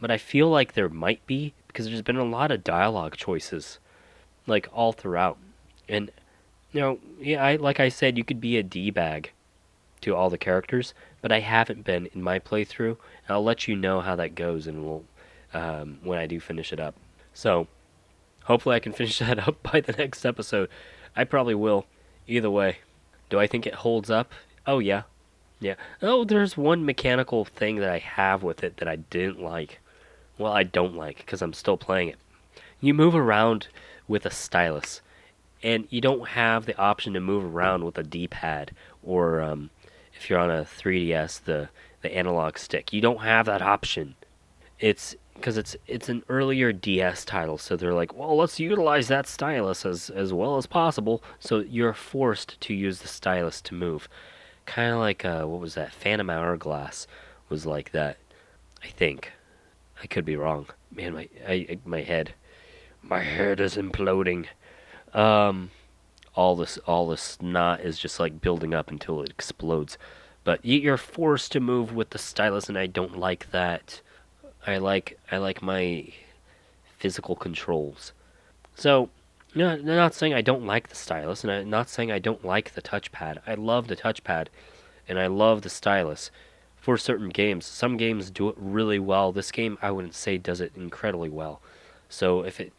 but I feel like there might be because there's been a lot of dialogue choices like all throughout. And yeah, like I said, you could be a d-bag to all the characters, but I haven't been in my playthrough. And I'll let you know how that goes, and we'll when I do finish it up. So hopefully I can finish that up by the next episode. I probably will. Either way, do I think it holds up? Oh yeah, yeah. Oh, there's one mechanical thing that I have with it that I didn't like. Well, I don't like because I'm still playing it. You move around with a stylus, and you don't have the option to move around with a D-pad or if you're on a 3DS, the analog stick. You don't have that option. It's because it's an earlier DS title, so they're like, well, let's utilize that stylus as well as possible. So you're forced to use the stylus to move. Kind of like what was that? Phantom Hourglass was like that. I think. I could be wrong. Man, my head is imploding. Um, all this snot is just like building up until it explodes. But you're forced to move with the stylus, and I don't like that. I like my physical controls. So, no, I'm not saying I don't like the stylus, and I'm not saying I don't like the touchpad. I love the touchpad, and I love the stylus for certain games. Some games do it really well. This game, I wouldn't say does it incredibly well. So if you're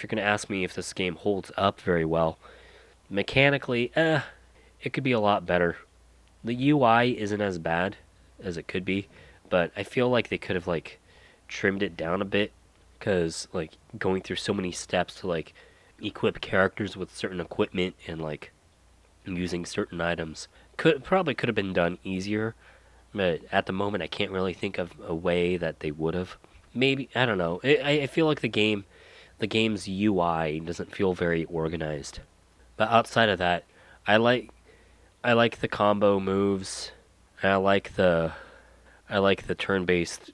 gonna ask me if this game holds up very well, mechanically, it could be a lot better. The UI isn't as bad as it could be, but I feel like they could have like trimmed it down a bit because like going through so many steps to like equip characters with certain equipment and like using certain items could have been done easier. But at the moment, I can't really think of a way that they would have. Maybe I don't know. I feel like the game's UI doesn't feel very organized. But outside of that, I like I like the combo moves. I like the I like the turn-based.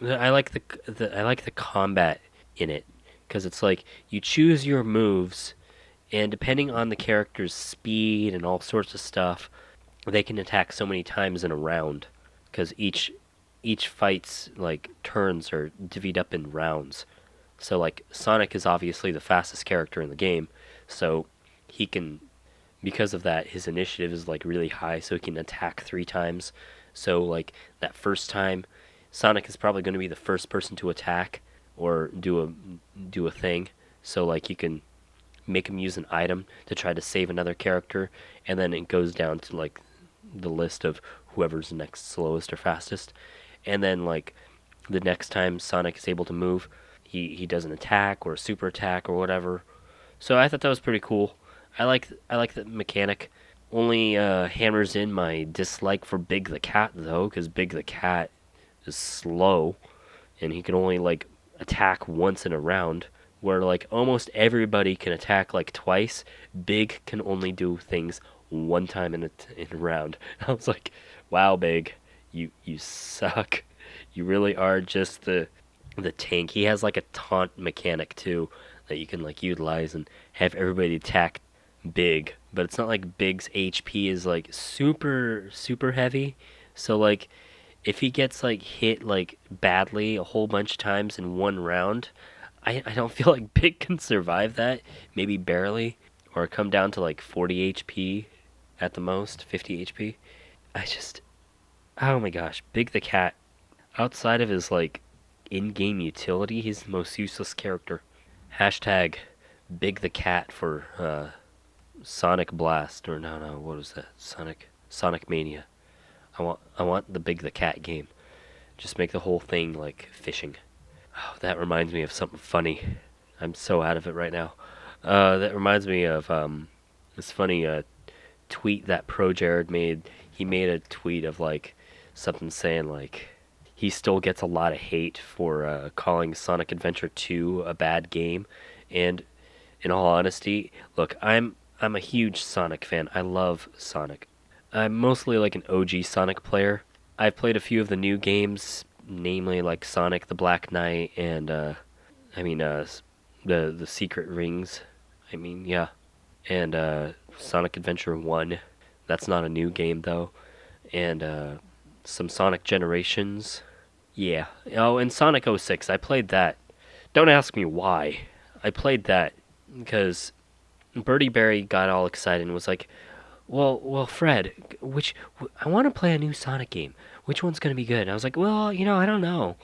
I like the combat in it because it's like you choose your moves, and depending on the character's speed and all sorts of stuff, they can attack so many times in a round. Because each fight's like turns are divvied up in rounds. So like Sonic is obviously the fastest character in the game, so he can because of that, his initiative is like really high, so he can attack 3 times. So like that first time, Sonic is probably going to be the first person to attack or do a thing. So like you can make him use an item to try to save another character, and then it goes down to like the list of whoever's next slowest or fastest. And then like the next time Sonic is able to move, he does an attack or a super attack or whatever. So I thought that was pretty cool. I like the mechanic. Only hammers in my dislike for Big the Cat though, because Big the Cat is slow, and he can only like attack once in a round. Where like almost everybody can attack like twice, Big can only do things one time in a round. I was like, wow, Big, you suck. You really are just the tank. He has like a taunt mechanic too that you can like utilize and have everybody attack Big, but it's not like Big's HP is like super heavy. So like if he gets like hit like badly a whole bunch of times in one round, I don't feel like Big can survive that. Maybe barely, or come down to like 40 HP at the most, 50 HP. I just oh my gosh, Big the Cat. Outside of his like in-game utility, he's the most useless character. Hashtag Big the Cat for Sonic Blast or no, what was that? Sonic Mania. I want the Big the Cat game. Just make the whole thing like fishing. Oh, that reminds me of something funny. I'm so out of it right now. That reminds me of this funny tweet that Pro Jared made. He made a tweet of like something saying like he still gets a lot of hate for calling Sonic Adventure 2 a bad game, and in all honesty, look, I'm a huge Sonic fan. I love Sonic. I'm mostly like an OG Sonic player. I've played a few of the new games, namely like Sonic the Black Knight and I mean the Secret Rings. I mean, yeah. And Sonic Adventure 1. That's not a new game though. And some Sonic Generations. Yeah. Oh, and Sonic 06. I played that. Don't ask me why. I played that because Bertie Berry got all excited and was like, well, Fred, I want to play a new Sonic game. Which one's gonna be good? And I was like, well, I don't know,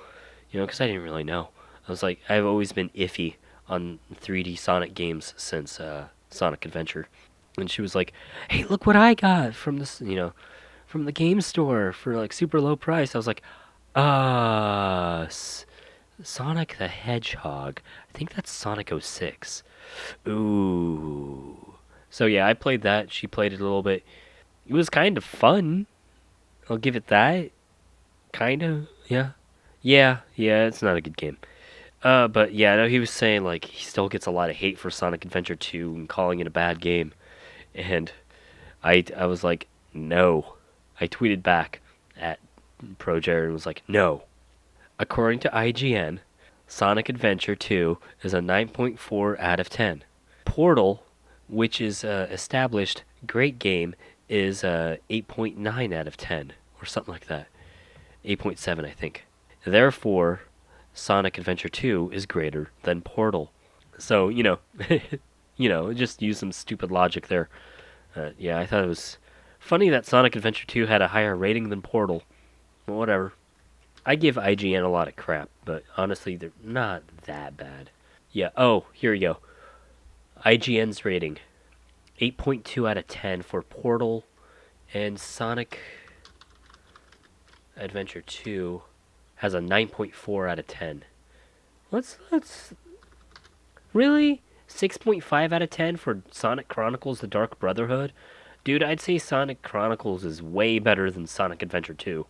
because I didn't really know. I was like, I've always been iffy on 3D Sonic games since Sonic Adventure. And she was like, "Hey, look what I got from this, from the game store for like super low price." I was like, S- Sonic the Hedgehog. I think that's Sonic '06. Ooh. So yeah, I played that. She played it a little bit. It was kind of fun. I'll give it that. Kind of. Yeah. Yeah, it's not a good game. But yeah, I know he was saying like he still gets a lot of hate for Sonic Adventure 2 and calling it a bad game. And I was like, no. I tweeted back at ProJared and was like, no. According to IGN, Sonic Adventure 2 is a 9.4 out of 10. Portal, which is established great game, is 8.9 out of 10 or something like that. 8.7, I think. Therefore, Sonic Adventure 2 is greater than Portal. So, just use some stupid logic there. Yeah, I thought it was funny that Sonic Adventure 2 had a higher rating than Portal. Well, whatever. I give IGN a lot of crap, but honestly, they're not that bad. Yeah, oh, here you go. IGN's rating 8.2 out of 10 for Portal, and Sonic Adventure 2 has a 9.4 out of 10. Let's really 6.5 out of 10 for Sonic Chronicles: The Dark Brotherhood. Dude, I'd say Sonic Chronicles is way better than Sonic Adventure 2.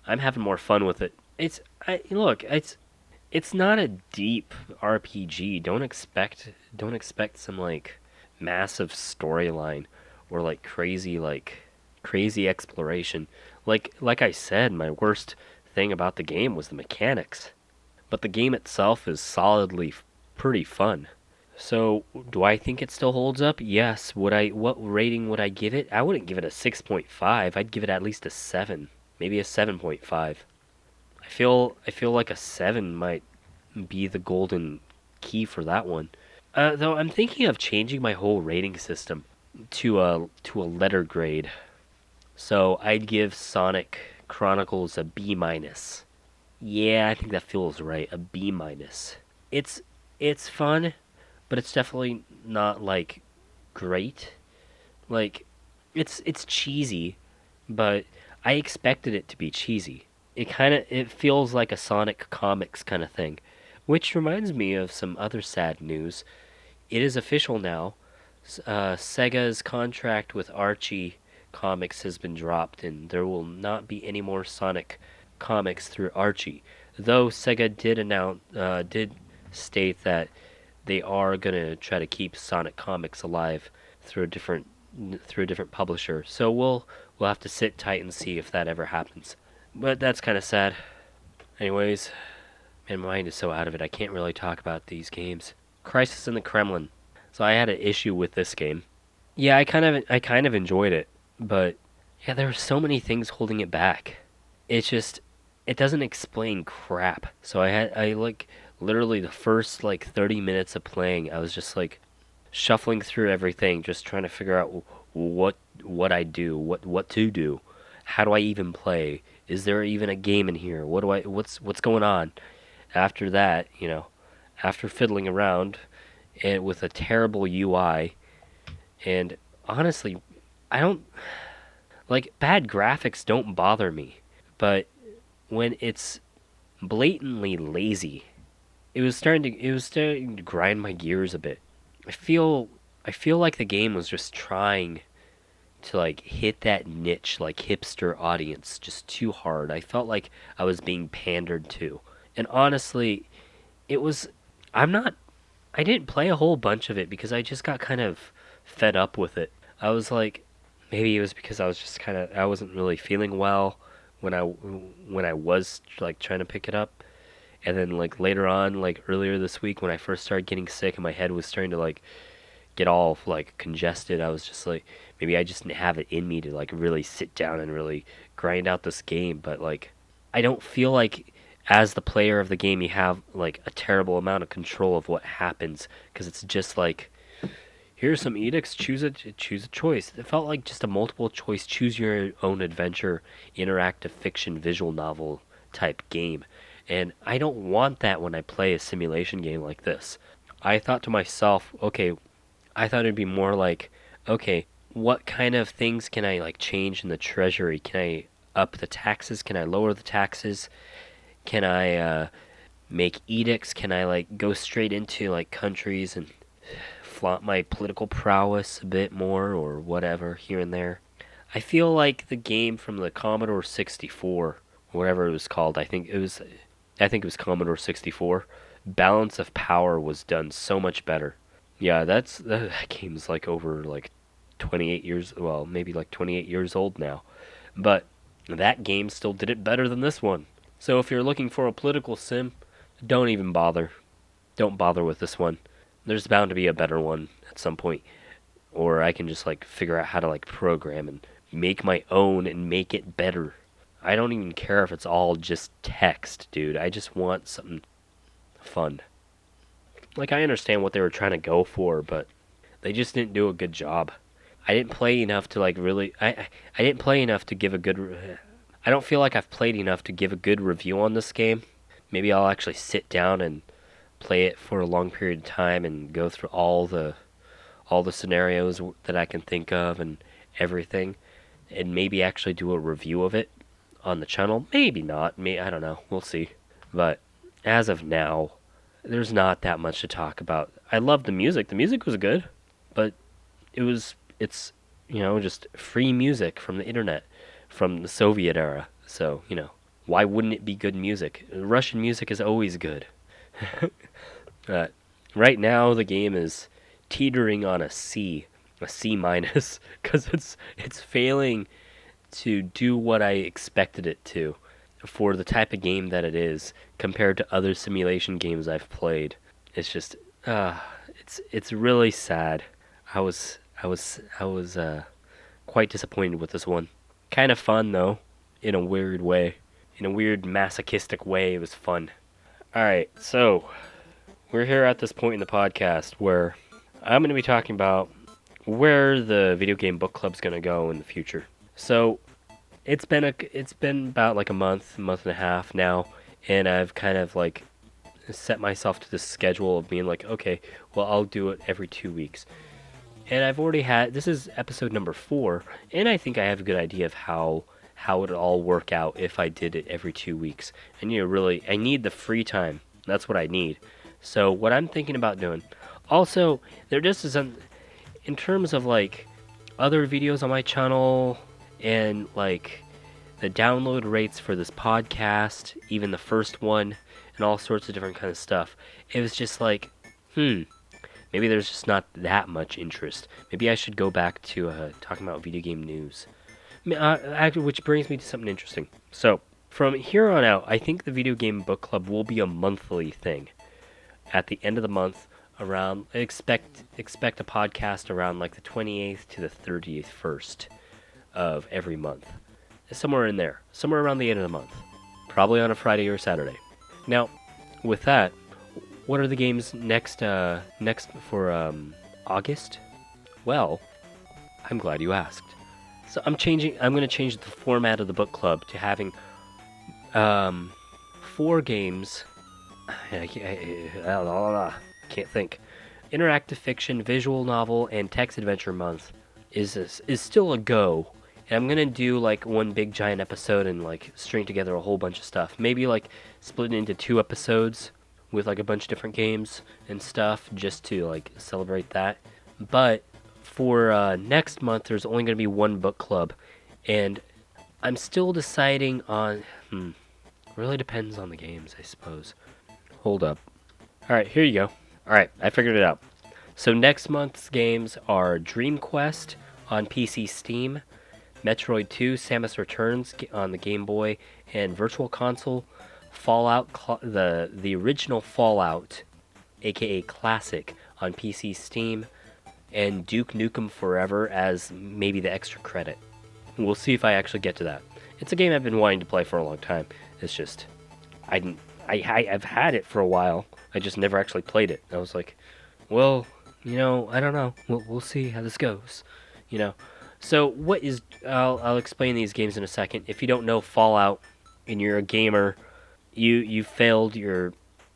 I'm having more fun with it. Look, it's not a deep RPG. Don't expect some like massive storyline or crazy exploration. Like I said, my worst thing about the game was the mechanics. But the game itself is solidly pretty fun. So, do I think it still holds up? Yes. What rating would I give it? I wouldn't give it a 6.5. I'd give it at least a 7, maybe a 7.5. I feel like a 7 might be the golden key for that one. Though I'm thinking of changing my whole rating system to a letter grade. So, I'd give Sonic Chronicles a B minus. Yeah, I think that feels right. A B minus. It's it's fun, but it's definitely not like great. Like it's cheesy, but I expected it to be cheesy. It feels like a Sonic Comics kind of thing, which reminds me of some other sad news. It is official now. Sega's contract with Archie Comics has been dropped, and there will not be any more Sonic comics through Archie. Though Sega did state that they are gonna try to keep Sonic Comics alive through a different publisher. So we'll have to sit tight and see if that ever happens. But that's kind of sad. Anyways, my mind is so out of it I can't really talk about these games. Crisis in the Kremlin. So I had an issue with this game. Yeah, I kind of enjoyed it, but yeah, there were so many things holding it back. It doesn't explain crap. So I like literally the first like 30 minutes of playing, I was just like shuffling through everything, just trying to figure out what I do, what to do. How do I even play? Is there even a game in here? What's going on? After that, after fiddling around and with a terrible UI, and honestly, I don't like bad graphics don't bother me, but when it's blatantly lazy, it was starting to grind my gears a bit. I feel I feel like the game was just trying to like hit that niche like hipster audience just too hard. I felt like I was being pandered to. And honestly, it was I'm not I didn't play a whole bunch of it because I just got kind of fed up with it. I was like maybe it was because I wasn't really feeling well when I was like trying to pick it up. And then like later on, like earlier this week when I first started getting sick and my head was starting to like get all like congested, I was just like maybe I just didn't have it in me to like really sit down and really grind out this game, but like I don't feel like as the player of the game you have like a terrible amount of control of what happens because it's just like here's some edicts, choose a choice. It felt like just a multiple choice, choose your own adventure, interactive fiction, visual novel type game. And I don't want that when I play a simulation game like this. I thought to myself, okay, I thought it'd be more like, okay, what kind of things can I like change in the treasury? Can I up the taxes? Can I lower the taxes? Can I make edicts? Can I like go straight into like countries and flaunt my political prowess a bit more or whatever here and there? I feel like the game from the Commodore 64, whatever it was called, I think it was Commodore 64. Balance of Power was done so much better. Yeah, that game's like over like 28 years, well, maybe like 28 years old now. But that game still did it better than this one. So if you're looking for a political sim, don't even bother. Don't bother with this one. There's bound to be a better one at some point, or I can just like figure out how to like program and make my own and make it better. I don't even care if it's all just text, dude. I just want something fun. Like, I understand what they were trying to go for, but they just didn't do a good job. I didn't play enough to like really. I didn't play enough to give a good. I don't feel like I've played enough to give a good review on this game. Maybe I'll actually sit down and play it for a long period of time and go through all the scenarios that I can think of and everything, and maybe actually do a review of it on the channel. Maybe not. I don't know. We'll see. But as of now, there's not that much to talk about. I love the music. The music was good, but it's just free music from the internet from the Soviet era. So, why wouldn't it be good music? Russian music is always good. Right now the game is teetering on a C minus, because it's failing to do what I expected it to for the type of game that it is compared to other simulation games I've played. It's just it's really sad. I was quite disappointed with this one. Kind of fun though, in a weird way. In a weird masochistic way, it was fun. Alright, so we're here at this point in the podcast where I'm going to be talking about where the video game book club's going to go in the future. So it's been about like a month and a half now, and I've kind of like set myself to this schedule of being like, okay, well, I'll do it every 2 weeks. And I've already this is episode number 4, and I think I have a good idea of how it'll all work out if I did it every 2 weeks. And I need the free time. That's what I need. So what I'm thinking about doing, also, there just isn't, in terms of like other videos on my channel and like the download rates for this podcast, even the first one, and all sorts of different kind of stuff, it was just like, maybe there's just not that much interest. Maybe I should go back to talking about video game news. Which brings me to something interesting. So, from here on out, I think the Video Game Book Club will be a monthly thing. At the end of the month, expect a podcast around like the 28th to the 31st of every month. Somewhere in there. Somewhere around the end of the month. Probably on a Friday or Saturday. Now, with that, what are the games next for August? Well, I'm glad you asked. So I'm going to change the format of the book club to having 4 games. I can't think. Interactive fiction, visual novel, and text adventure month is still a go. And I'm gonna do like one big giant episode and like string together a whole bunch of stuff. Maybe like split it into 2 episodes with like a bunch of different games and stuff just to like celebrate that. But for next month, there's only gonna be 1 book club, and I'm still deciding on. Really depends on the games, I suppose. Hold up. All right, here you go. All right, I figured it out. So next month's games are Dream Quest on PC Steam, Metroid 2 Samus Returns on the Game Boy and Virtual Console, Fallout, the original Fallout, aka Classic, on PC Steam, and Duke Nukem Forever as maybe the extra credit. We'll see if I actually get to that. It's a game I've been wanting to play for a long time. It's just, I've had it for a while. I just never actually played it. I was like, well, I don't know. We'll see how this goes. You know. So what is? I'll explain these games in a second. If you don't know Fallout, and you're a gamer, you failed your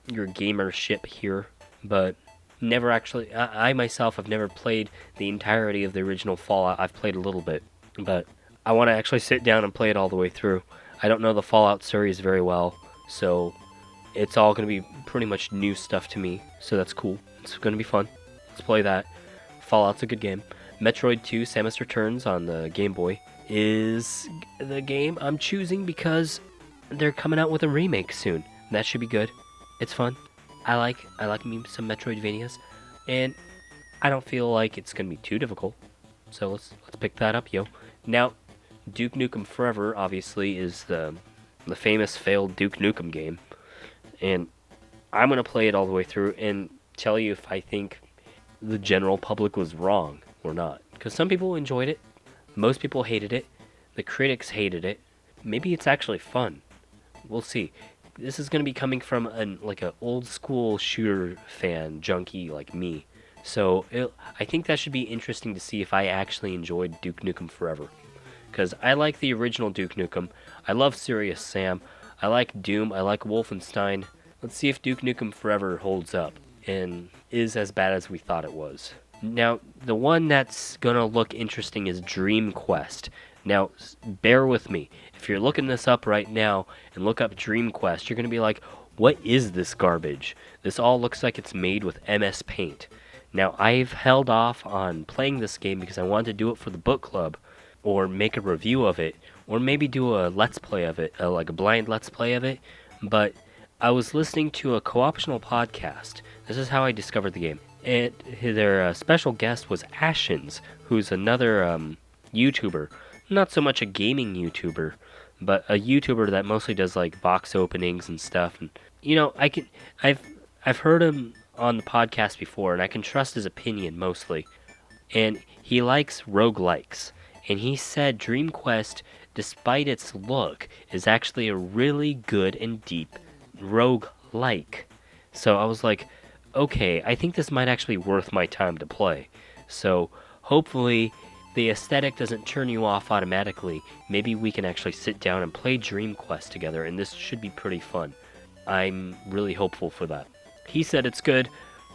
gamership here, but never actually. I myself have never played the entirety of the original Fallout. I've played a little bit, but I want to actually sit down and play it all the way through. I don't know the Fallout series very well, so it's all going to be pretty much new stuff to me. So that's cool. It's going to be fun. Let's play that. Fallout's a good game. Metroid 2 Samus Returns on the Game Boy is the game I'm choosing because they're coming out with a remake soon. That should be good. It's fun. I like me some Metroidvanias, and I don't feel like it's gonna be too difficult. So let's pick that up, yo. Now, Duke Nukem Forever obviously is the famous failed Duke Nukem game, and I'm gonna play it all the way through and tell you if I think the general public was wrong or not. Because some people enjoyed it, most people hated it, the critics hated it. Maybe it's actually fun. We'll see. This is going to be coming from an old school shooter fan junkie like me. So I think that should be interesting to see if I actually enjoyed Duke Nukem Forever. Because I like the original Duke Nukem. I love Serious Sam. I like Doom. I like Wolfenstein. Let's see if Duke Nukem Forever holds up and is as bad as we thought it was. Now, the one that's going to look interesting is Dream Quest. Now, bear with me. If you're looking this up right now and look up Dream Quest, you're going to be like, what is this garbage? This all looks like it's made with MS Paint. Now, I've held off on playing this game because I wanted to do it for the book club, or make a review of it, or maybe do a let's play of it, like a blind let's play of it, but I was listening to a co-optional podcast. This is how I discovered the game. And their special guest was Ashens, who's another YouTuber. Not so much a gaming YouTuber, but a YouTuber that mostly does like box openings and stuff. And I've heard him on the podcast before, and I can trust his opinion mostly. And he likes roguelikes. And he said Dream Quest, despite its look, is actually a really good and deep roguelike. So I was like, okay, I think this might actually be worth my time to play. So hopefully the aesthetic doesn't turn you off automatically. Maybe we can actually sit down and play Dream Quest together, and this should be pretty fun. I'm really hopeful for that. He said it's good.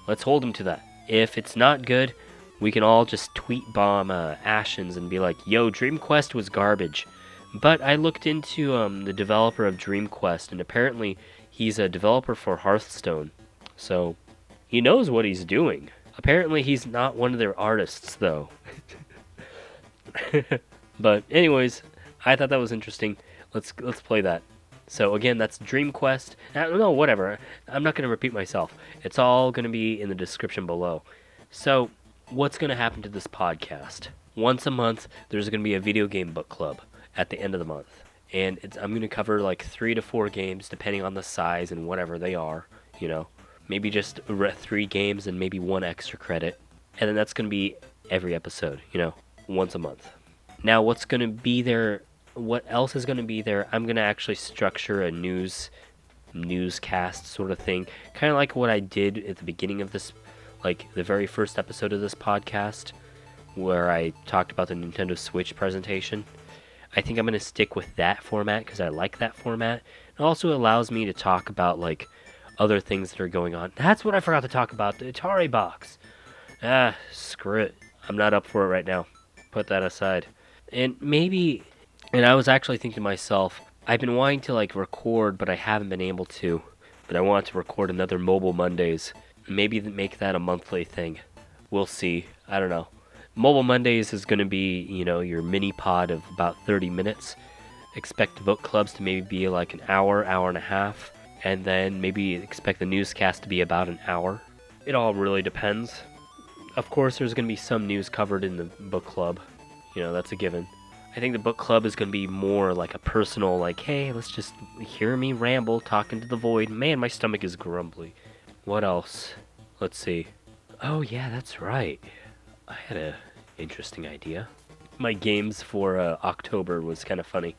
Let's hold him to that. If it's not good, we can all just tweet bomb Ashens and be like, yo, Dream Quest was garbage. But I looked into the developer of Dream Quest, and apparently he's a developer for Hearthstone. So he knows what he's doing. Apparently he's not one of their artists, though. But anyways, I thought that was interesting. Let's play that. So again, that's Dream Quest. No, whatever. I'm not going to repeat myself. It's all going to be in the description below. So what's going to happen to this podcast? Once a month, there's going to be a video game book club at the end of the month. And I'm going to cover like 3 to 4 games, depending on the size and whatever they are, Maybe just 3 games and maybe 1 extra credit. And then that's going to be every episode, once a month. Now, what's going to be there? What else is going to be there? I'm going to actually structure a newscast sort of thing. Kind of like what I did at the beginning of this, like the very first episode of this podcast, where I talked about the Nintendo Switch presentation. I think I'm going to stick with that format because I like that format. It also allows me to talk about like other things that are going on. That's what I forgot to talk about, the Atari box. Screw it. I'm not up for it right now. Put that aside. And I was actually thinking to myself, I've been wanting to like record, but I haven't been able to. But I want to record another Mobile Mondays. Maybe make that a monthly thing. We'll see. I don't know. Mobile Mondays is going to be, your mini pod of about 30 minutes. Expect the book clubs to maybe be like an hour, hour and a half. And then maybe expect the newscast to be about an hour. It all really depends. Of course, there's going to be some news covered in the book club. That's a given. I think the book club is going to be more like a personal, like, hey, let's just hear me ramble, talking to the void. Man, my stomach is grumbly. What else? Let's see. Oh, yeah, that's right. I had a interesting idea. My games for October was kind of funny.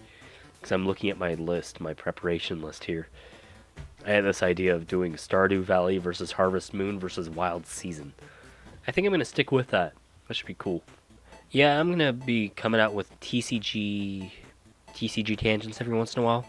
Because I'm looking at my list, my preparation list here. I had this idea of doing Stardew Valley versus Harvest Moon versus Wild Season. I think I'm going to stick with that. That should be cool. Yeah, I'm going to be coming out with TCG tangents every once in a while.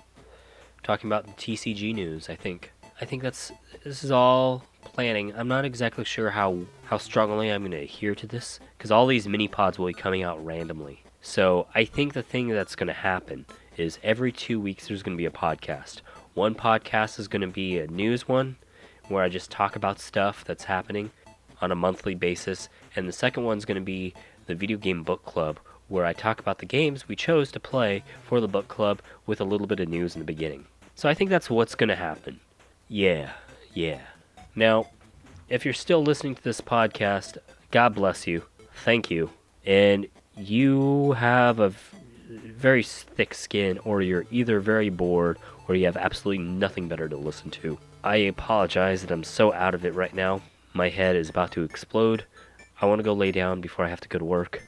Talking about the TCG news, I think. This is all planning. I'm not exactly sure how strongly I'm going to adhere to this, because all these mini pods will be coming out randomly. So I think the thing that's going to happen is every 2 weeks there's going to be a podcast. One podcast is going to be a news one, where I just talk about stuff that's happening on a monthly basis, and the second one's going to be the video game book club, where I talk about the games we chose to play for the book club with a little bit of news in the beginning. So I think that's what's going to happen. Yeah. Now, if you're still listening to this podcast, God bless you. Thank you. And you have a very thick skin, or you're either very bored, or you have absolutely nothing better to listen to. I apologize that I'm so out of it right now. My head is about to explode. I want to go lay down before I have to go to work.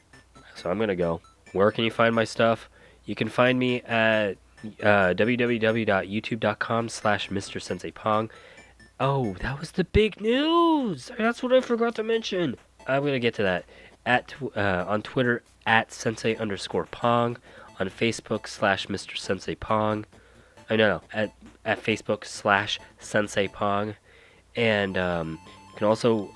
So I'm going to go. Where can you find my stuff? You can find me at www.youtube.com/Mr. Sensei Pong. Oh, that was the big news! That's what I forgot to mention. I'm going to get to that. On Twitter, at Sensei_Pong. On Facebook, /Mr. Sensei Pong. No. At Facebook, /Sensei Pong. And you can also,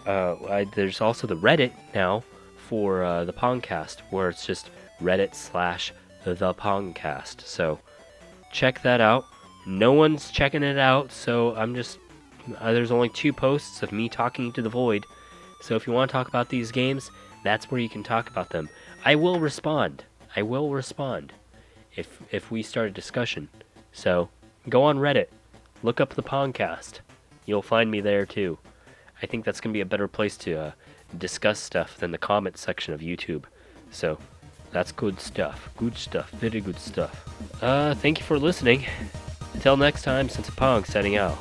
there's also the Reddit now for the Pongcast, where it's just Reddit /the Pongcast. So check that out. No one's checking it out, so I'm just there's only 2 posts of me talking to the void. So if you want to talk about these games, that's where you can talk about them. I will respond if we start a discussion. So go on Reddit, look up the Pongcast. You'll find me there too. I think that's going to be a better place to discuss stuff than the comment section of YouTube. So that's good stuff. Good stuff. Very good stuff. Thank you for listening. Until next time, Sensei Pong signing out.